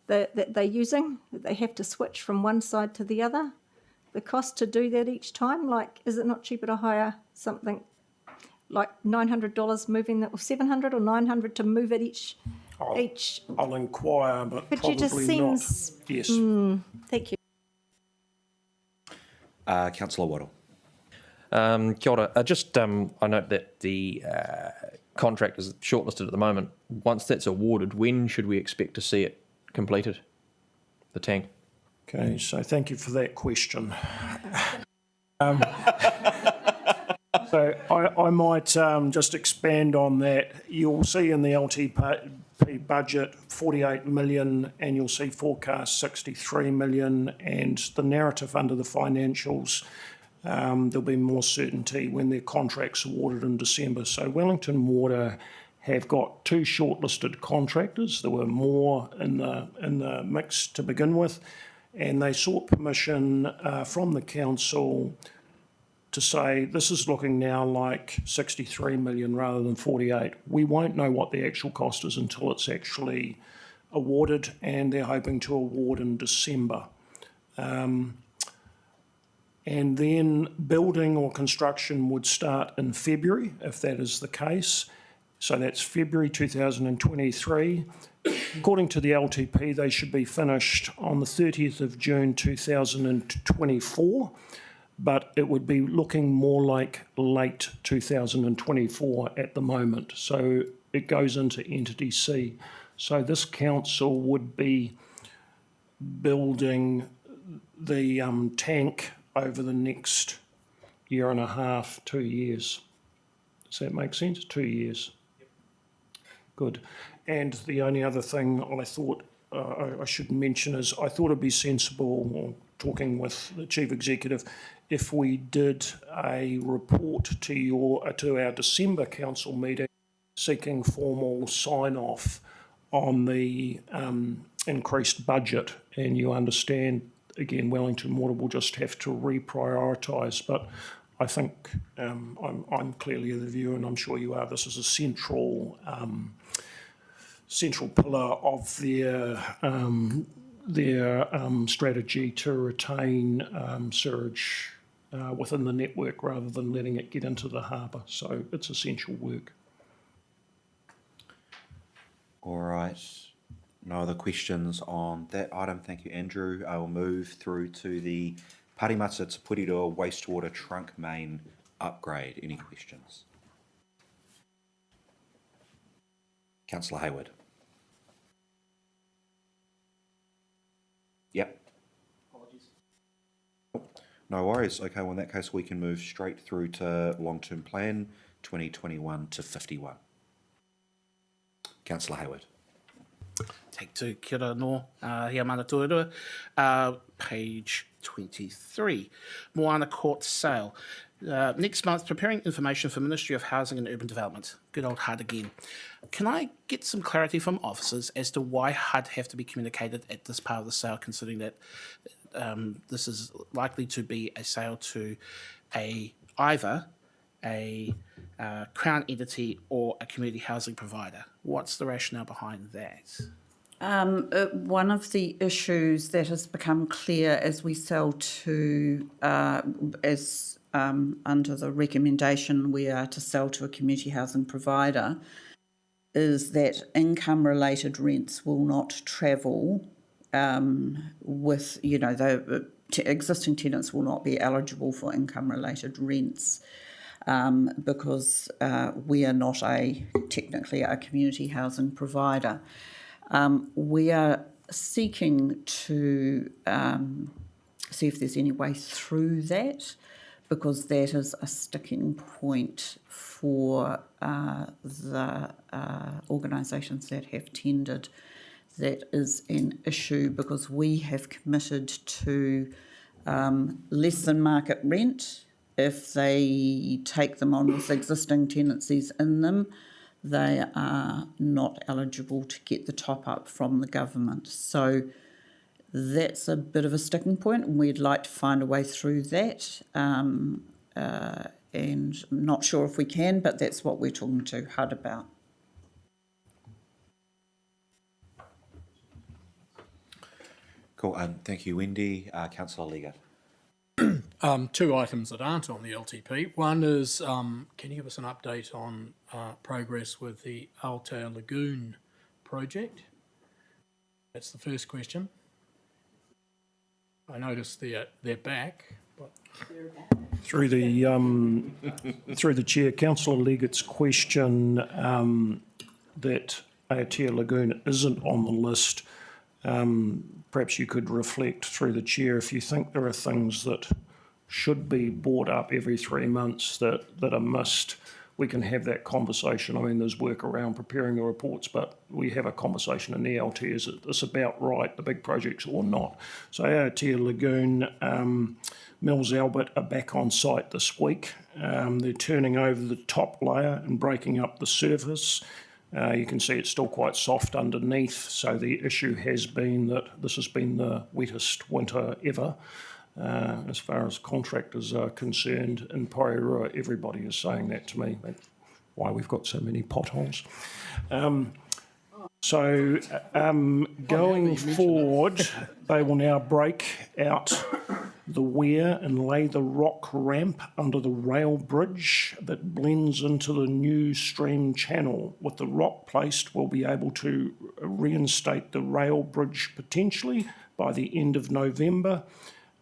that they're using, that they have to switch from one side to the other, the cost to do that each time, like, is it not cheaper to hire something like $900 moving that, or $700 or $900 to move it each? I'll inquire, but But probably it just seems, not. Yes. Thank you. Councillor Waddle. Kia ora. I note that the contract is shortlisted at the moment. Once that's awarded, when should we expect to see it completed, the tank? Okay, so thank you for that question. So I might just expand on that. You'll see in the LTP budget 48 million, and you'll see forecast 63 million, and the narrative under the financials, there'll be more certainty when their contract's awarded in December. So Wellington Water have got 2 shortlisted contractors. There were more in the mix to begin with, and they sought permission from the council to say this is looking now like 63 million rather than 48. We won't know what the actual cost is until it's actually awarded, and they're hoping to award in December. And then building or construction would start in February, if that is the case. So that's February 2023. According to the LTP, they should be finished on the 30th of June 2024, but it would be looking more like late 2024 at the moment. So it goes into Entity C. So this council would be building the tank over the next year and a half, 2 years. Does that make sense? 2 years. Good. And the only other thing I thought I should mention is I thought it'd be sensible, talking with the Chief Executive, if we did a report to our December council meeting seeking formal sign-off on the increased budget. And you understand, again, Wellington Water will just have to reprioritise, but I think I'm clearly of the view, and I'm sure you are, this is a central pillar of their strategy to retain sewage within the network rather than letting it get into the harbour. So it's essential work. All right. No other questions on that item. Thank you, Andrew. I will move through to the Parimata to Porirua wastewater trunk main upgrade. Any questions? Councillor Hayward. Yep. Apologies. No worries. Okay, well in that case we can move straight through to long-term plan 2021 to 51. Councillor Hayward. Take two, kia ora no, hea mana tuarua. Page 23, Moana Court sale. Next month, preparing information for Ministry of Housing and Urban Development. Good old HUD again. Can I get some clarity from officers as to why HUD have to be communicated at this part of the sale, considering that this is likely to be a sale to either a Crown entity or a community housing provider? What's the rationale behind that? One of the issues that has become clear as we sell to, under the recommendation we are to sell to a community housing provider, is that income-related rents will not travel with, the existing tenants will not be eligible for income-related rents because we are not technically a community housing provider. We are seeking to see if there's any way through that, because that is a sticking point for the organisations that have tendered. That is an issue because we have committed to less than market rent. If they take them on with existing tenancies in them, they are not eligible to get the top up from the government. So that's a bit of a sticking point, and we'd like to find a way through that. And I'm not sure if we can, but that's what we're talking to HUD about. Cool. Thank you, Wendy. Councillor Leggett. Two items that aren't on the LTP. One is, can you give us an update on progress with the Aotea Lagoon project? That's the first question. I noticed they're back. But Through the chair, Councillor Leggett's question that Aotea Lagoon isn't on the list. Perhaps you could reflect through the chair if you think there are things that should be brought up every 3 months that are missed. We can have that conversation. I mean, there's work around preparing the reports, but we have a conversation in the LT. Is this about right, the big projects, or not? So Aotea Lagoon, Mills Albert are back on site this week. They're turning over the top layer and breaking up the surface. You can see it's still quite soft underneath, so the issue has been that this has been the wettest winter ever. As far as contractors are concerned in Porirua, everybody is saying that to me. That's why we've got so many potholes. Going forward, they will now break out the weir and lay the rock ramp under the rail bridge that blends into the new stream channel. With the rock placed, we'll be able to reinstate the rail bridge potentially by the end of November,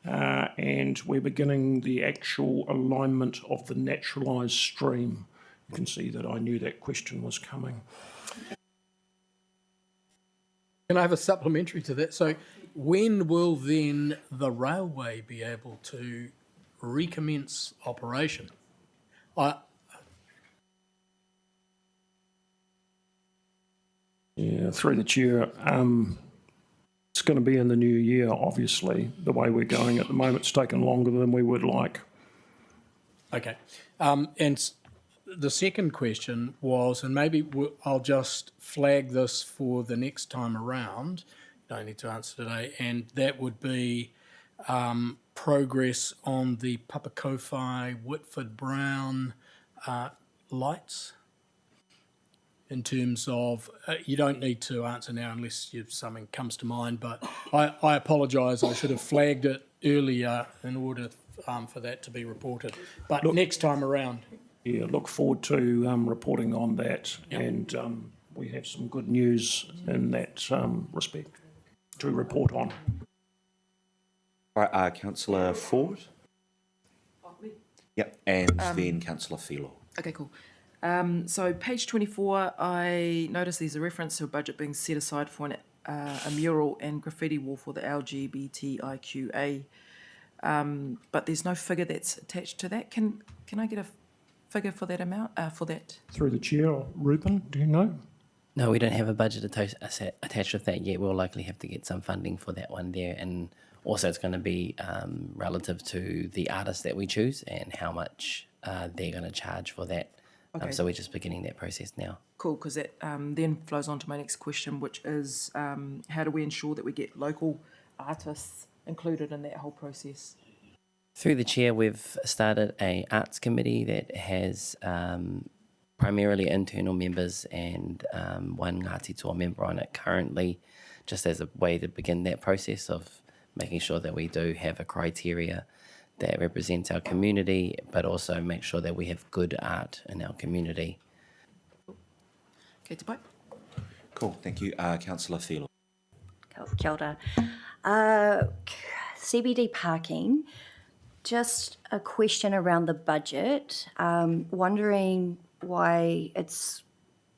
and we're beginning the actual alignment of the naturalised stream. You can see that I knew that question was coming. Can I have a supplementary to that? So when will then the railway be able to recommence operation? Yeah, through the chair, it's going to be in the new year, obviously. The way we're going at the moment, it's taken longer than we would like. Okay. And the second question was, and maybe I'll just flag this for the next time around, you don't need to answer today, and that would be progress on the Papakowhai, Whitford Brown lights. In terms of, you don't need to answer now unless something comes to mind, but I apologise, I should have flagged it earlier in order for that to be reported. But next time around. Yeah, look forward to reporting on that, and we have some good news in that respect to report on. All right, Councillor Ford. Yep, and then Councillor Filo. Okay, cool. So page 24, I noticed there's a reference to a budget being set aside for a mural and graffiti wall for the LGBTIQA, but there's no figure that's attached to that. Can I get a figure for that amount, for that? Through the chair, Ruben, do you know? No, we don't have a budget attached with that yet. We'll likely have to get some funding for that one there, and also it's going to be relative to the artist that we choose and how much they're going to charge for that. Okay. So we're just beginning that process now. Cool, because that then flows on to my next question, which is how do we ensure that we get local artists included in that whole process? Through the chair, we've started a arts committee that has primarily internal members and one Ngāti Toa member on it currently, just as a way to begin that process of making sure that we do have a criteria that represents our community, but also make sure that we have good art in our community. Okay, te pai. Cool, thank you. Councillor Filo. Kia ora. CBD parking, just a question around the budget. Wondering why it's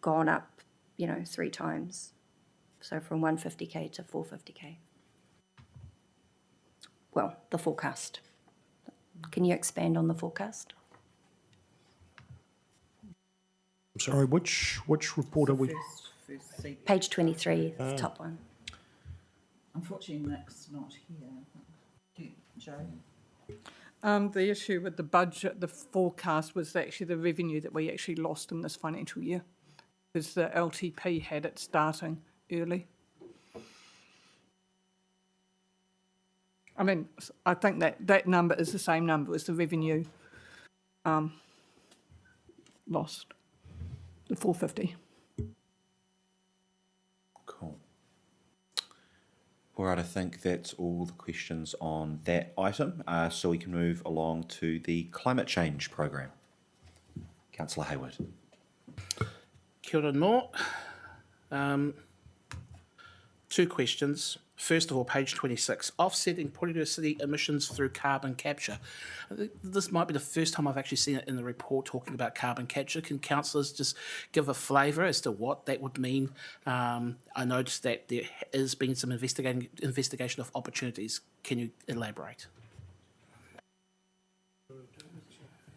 gone up, 3 times. So from 150K to 450K. Well, the forecast. Can you expand on the forecast? I'm sorry, which report are we? First Page 23, the top one. Unfortunately, Nick's not here. Joe? The issue with the budget, the forecast, was actually the revenue that we actually lost in this financial year, because the LTP had it starting early. I mean, I think that number is the same number as the revenue lost, the 450. Cool. All right, I think that's all the questions on that item, so we can move along to the climate change program. Councillor Hayward. Kia ora no. 2 questions. First of all, page 26, offsetting Porirua City emissions through carbon capture. This might be the first time I've actually seen it in the report talking about carbon capture. Can councillors just give a flavour as to what that would mean? I noticed that there has been some investigation of opportunities. Can you elaborate?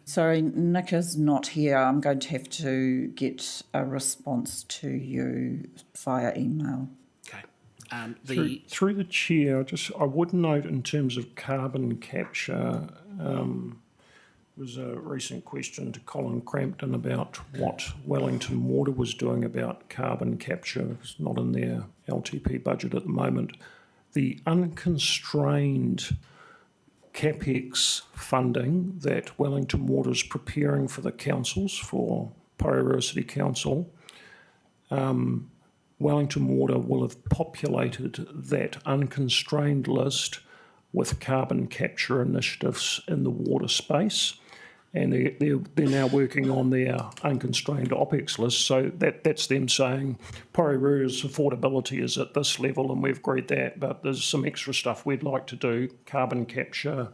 Sorry, Nick is not here. I'm going to have to get a response to you via email. Okay. Through the chair, I would note in terms of carbon capture, was a recent question to Colin Crampton about what Wellington Water was doing about carbon capture. It's not in their LTP budget at the moment. The unconstrained CapEx funding that Wellington Water is preparing for the councils, for Porirua City Council, Wellington Water will have populated that unconstrained list with carbon capture initiatives in the water space. And they're now working on their unconstrained OPEX list. So that's them saying Porirua's affordability is at this level and we've agreed that, but there's some extra stuff we'd like to do. Carbon capture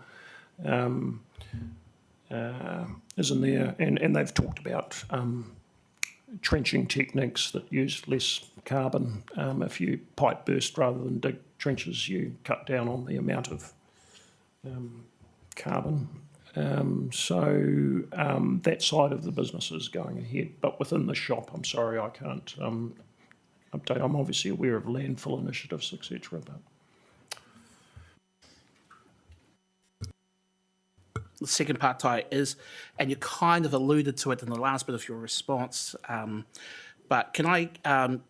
is in there. And they've talked about trenching techniques that use less carbon. If you pipe burst rather than dig trenches, you cut down on the amount of carbon. That side of the business is going ahead, but within the shop, I'm sorry, I can't update. I'm obviously aware of landfill initiatives, etc. But the second part, Tai, is, and you kind of alluded to it in the last bit of your response, but can I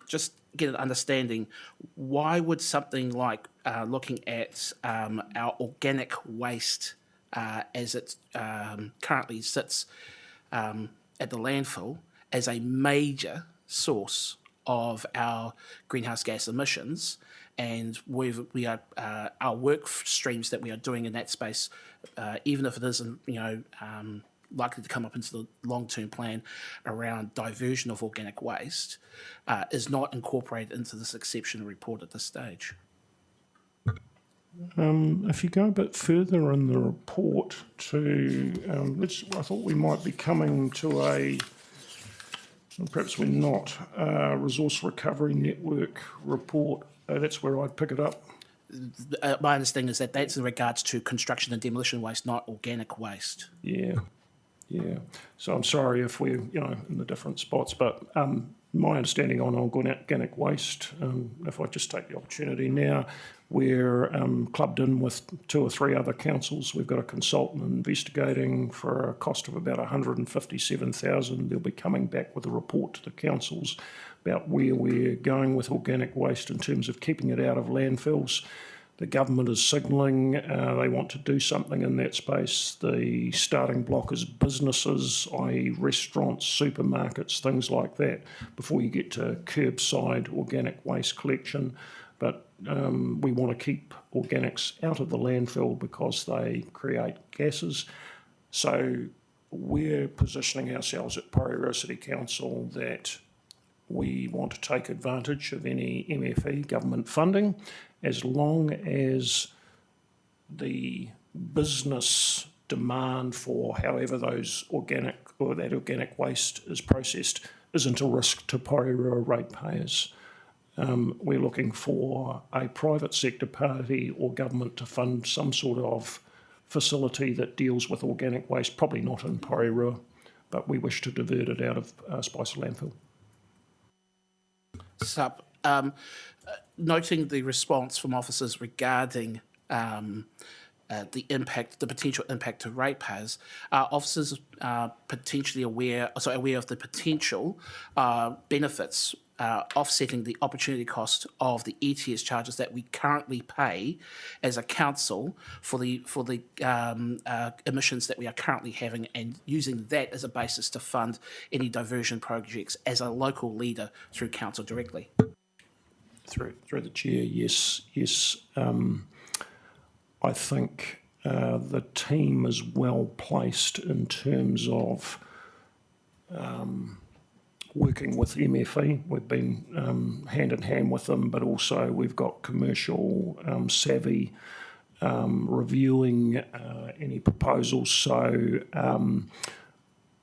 just get an understanding, why would something like looking at our organic waste as it currently sits at the landfill as a major source of our greenhouse gas emissions, and we are our work streams that we are doing in that space, even if it isn't likely to come up into the long-term plan around diversion of organic waste, is not incorporated into this exception report at this stage. if you go a bit further in the report to, I thought we might be coming to perhaps we're not, Resource Recovery Network report. That's where I'd pick it up. My understanding is that that's in regards to construction and demolition waste, not organic waste. Yeah. So I'm sorry if we're, in the different spots, but my understanding on organic waste, if I just take the opportunity now, we're clubbed in with 2 or 3 other councils. We've got a consultant investigating for a cost of about $157,000. They'll be coming back with a report to the councils about where we're going with organic waste in terms of keeping it out of landfills. The government is signalling they want to do something in that space. The starting block is businesses, i.e. restaurants, supermarkets, things like that, before you get to curbside organic waste collection. But we want to keep organics out of the landfill because they create gases. So we're positioning ourselves at Porirua City Council that we want to take advantage of any MFE government funding as long as the business demand for however those that organic waste is processed isn't a risk to Porirua ratepayers. We're looking for a private sector party or government to fund some sort of facility that deals with organic waste, probably not in Porirua, but we wish to divert it out of Spicer landfill. Noting the response from officers regarding the potential impact to ratepayers, officers are potentially aware of the potential benefits offsetting the opportunity cost of the ETS charges that we currently pay as a council for the emissions that we are currently having, and using that as a basis to fund any diversion projects as a local leader through council directly. Through the chair, yes. I think the team is well placed in terms of working with MFE. We've been hand in hand with them, but also we've got commercial savvy reviewing any proposals. So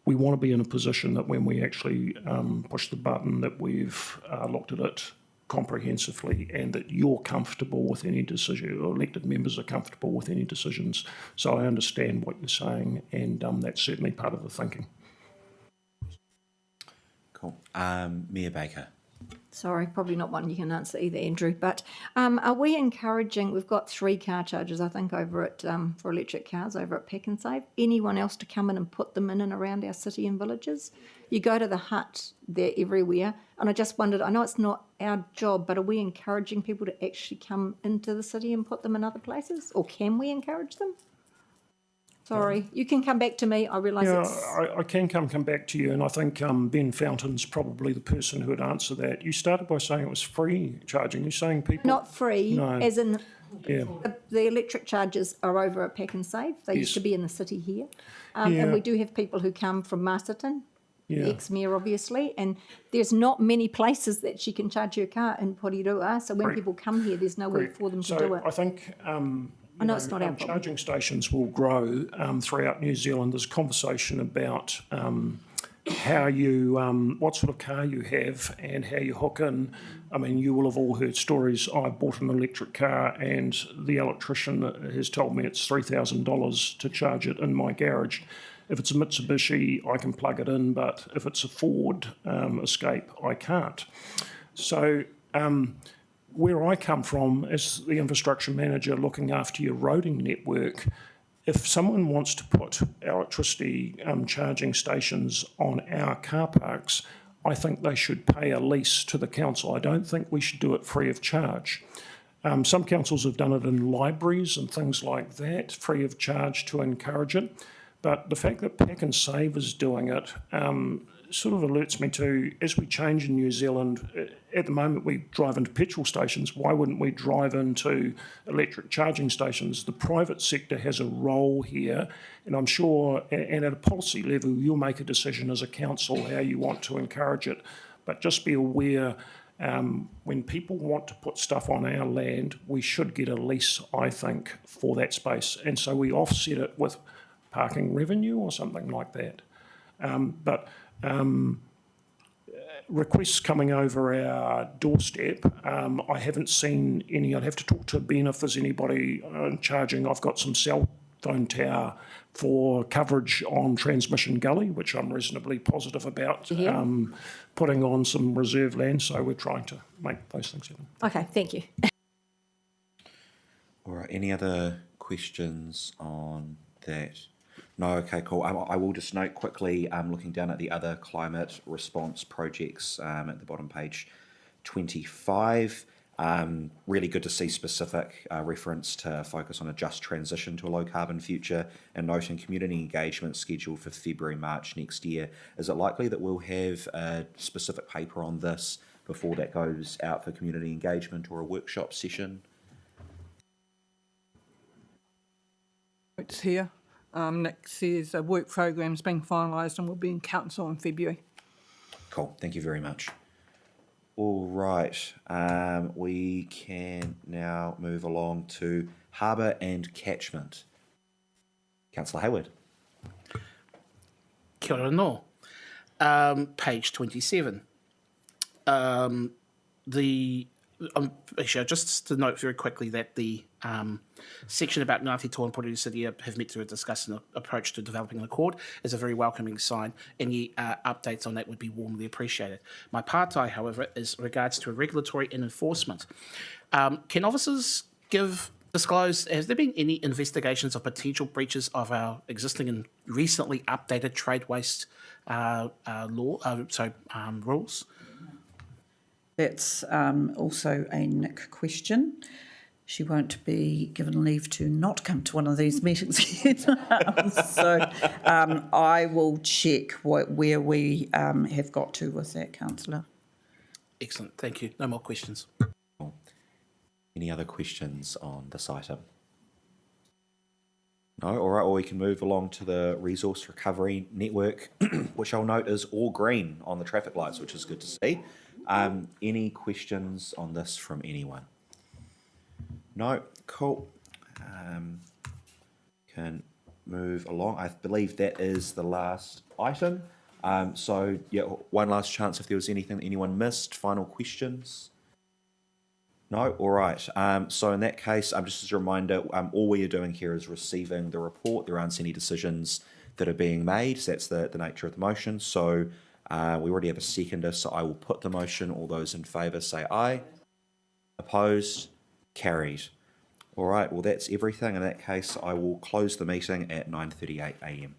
we want to be in a position that when we actually push the button, that we've looked at it comprehensively and that you're comfortable with any decision, or elected members are comfortable with any decisions. So I understand what you're saying, and that's certainly part of the thinking. Cool. Mayor Baker. Sorry, probably not one you can answer either, Andrew, but are we encouraging, we've got 3 car chargers, I think, over at, for electric cars over at Pack and Save, anyone else to come in and put them in and around our city and villages? You go to the hut, they're everywhere, and I just wondered, I know it's not our job, but are we encouraging people to actually come into the city and put them in other places, or can we encourage them? Sorry, you can come back to me. I realise Yeah, it's... I can come back to you, and I think Ben Fountain's probably the person who would answer that. You started by saying it was free charging. You're saying people... Not free, No. as in Yeah. the electric charges are over at Pack and Save. They used Yes. to be in the city here. And Yeah. we do have people who come from Masterton, Yeah. the ex-mayor obviously, and there's not many places that she can charge her car in Porirua. So when Great. people come here, there's nowhere Correct. for them to So do it. I think I know it's not our problem. charging stations will grow throughout New Zealand. There's conversation about how you, what sort of car you have and how you hook in. I mean, you will have all heard stories. I bought an electric car and the electrician has told me it's $3,000 to charge it in my garage. If it's a Mitsubishi, I can plug it in, but if it's a Ford Escape, I can't. So where I come from as the infrastructure manager looking after your roading network, if someone wants to put electricity charging stations on our car parks, I think they should pay a lease to the council. I don't think we should do it free of charge. Some councils have done it in libraries and things like that, free of charge to encourage it. But the fact that Pack and Save is doing it sort of alerts me to, as we change in New Zealand, at the moment we drive into petrol stations, why wouldn't we drive into electric charging stations? The private sector has a role here, and I'm sure, and at a policy level, you'll make a decision as a council how you want to encourage it. But just be aware, when people want to put stuff on our land, we should get a lease, I think, for that space. And so we offset it with parking revenue or something like that. Requests coming over our doorstep, I haven't seen any. I'd have to talk to Ben if there's anybody charging. I've got some cell phone tower for coverage on Transmission Gully, which I'm reasonably positive about, putting on some reserve land, so we're trying to make those things happen. Okay, thank you. All right, any other questions on that? No, okay, cool. I will just note quickly, looking down at the other climate response projects at the bottom, page 25. Really good to see specific reference to focus on a just transition to a low carbon future, and noting community engagement scheduled for February, March next year. Is it likely that we'll have a specific paper on this before that goes out for community engagement or a workshop session? It's here. Nick says a work program's being finalised and will be in council in February. Cool, thank you very much. All right, we can now move along to harbour and catchment. Councillor Hayward. Kia ora no. Page 27. Actually, just to note very quickly that the section about Ngāti Toa and Porirua City have met to discuss an approach to developing an accord is a very welcoming sign. Any updates on that would be warmly appreciated. My pātai, however, is regards to regulatory and enforcement. Can officers disclose, has there been any investigations of potential breaches of our existing and recently updated trade waste rules? That's also a Nick question. She won't be given leave to not come to one of these meetings yet. So I will check where we have got to with that, Councillor. Excellent, thank you. No more questions. Any other questions on this item? No? All right, well, we can move along to the resource recovery network, which I'll note is all green on the traffic lights, which is good to see. Any questions on this from anyone? No? Cool. Can move along. I believe that is the last item. So, yeah, one last chance if there was anything that anyone missed. Final questions? No? All right. So in that case, just as a reminder, all we are doing here is receiving the report. There aren't any decisions that are being made. So that's the nature of the motion. So we already have a seconder, so I will put the motion. All those in favour say aye. Opposed? Carried. All right, well, that's everything. In that case, I will close the meeting at 9:38 a.m.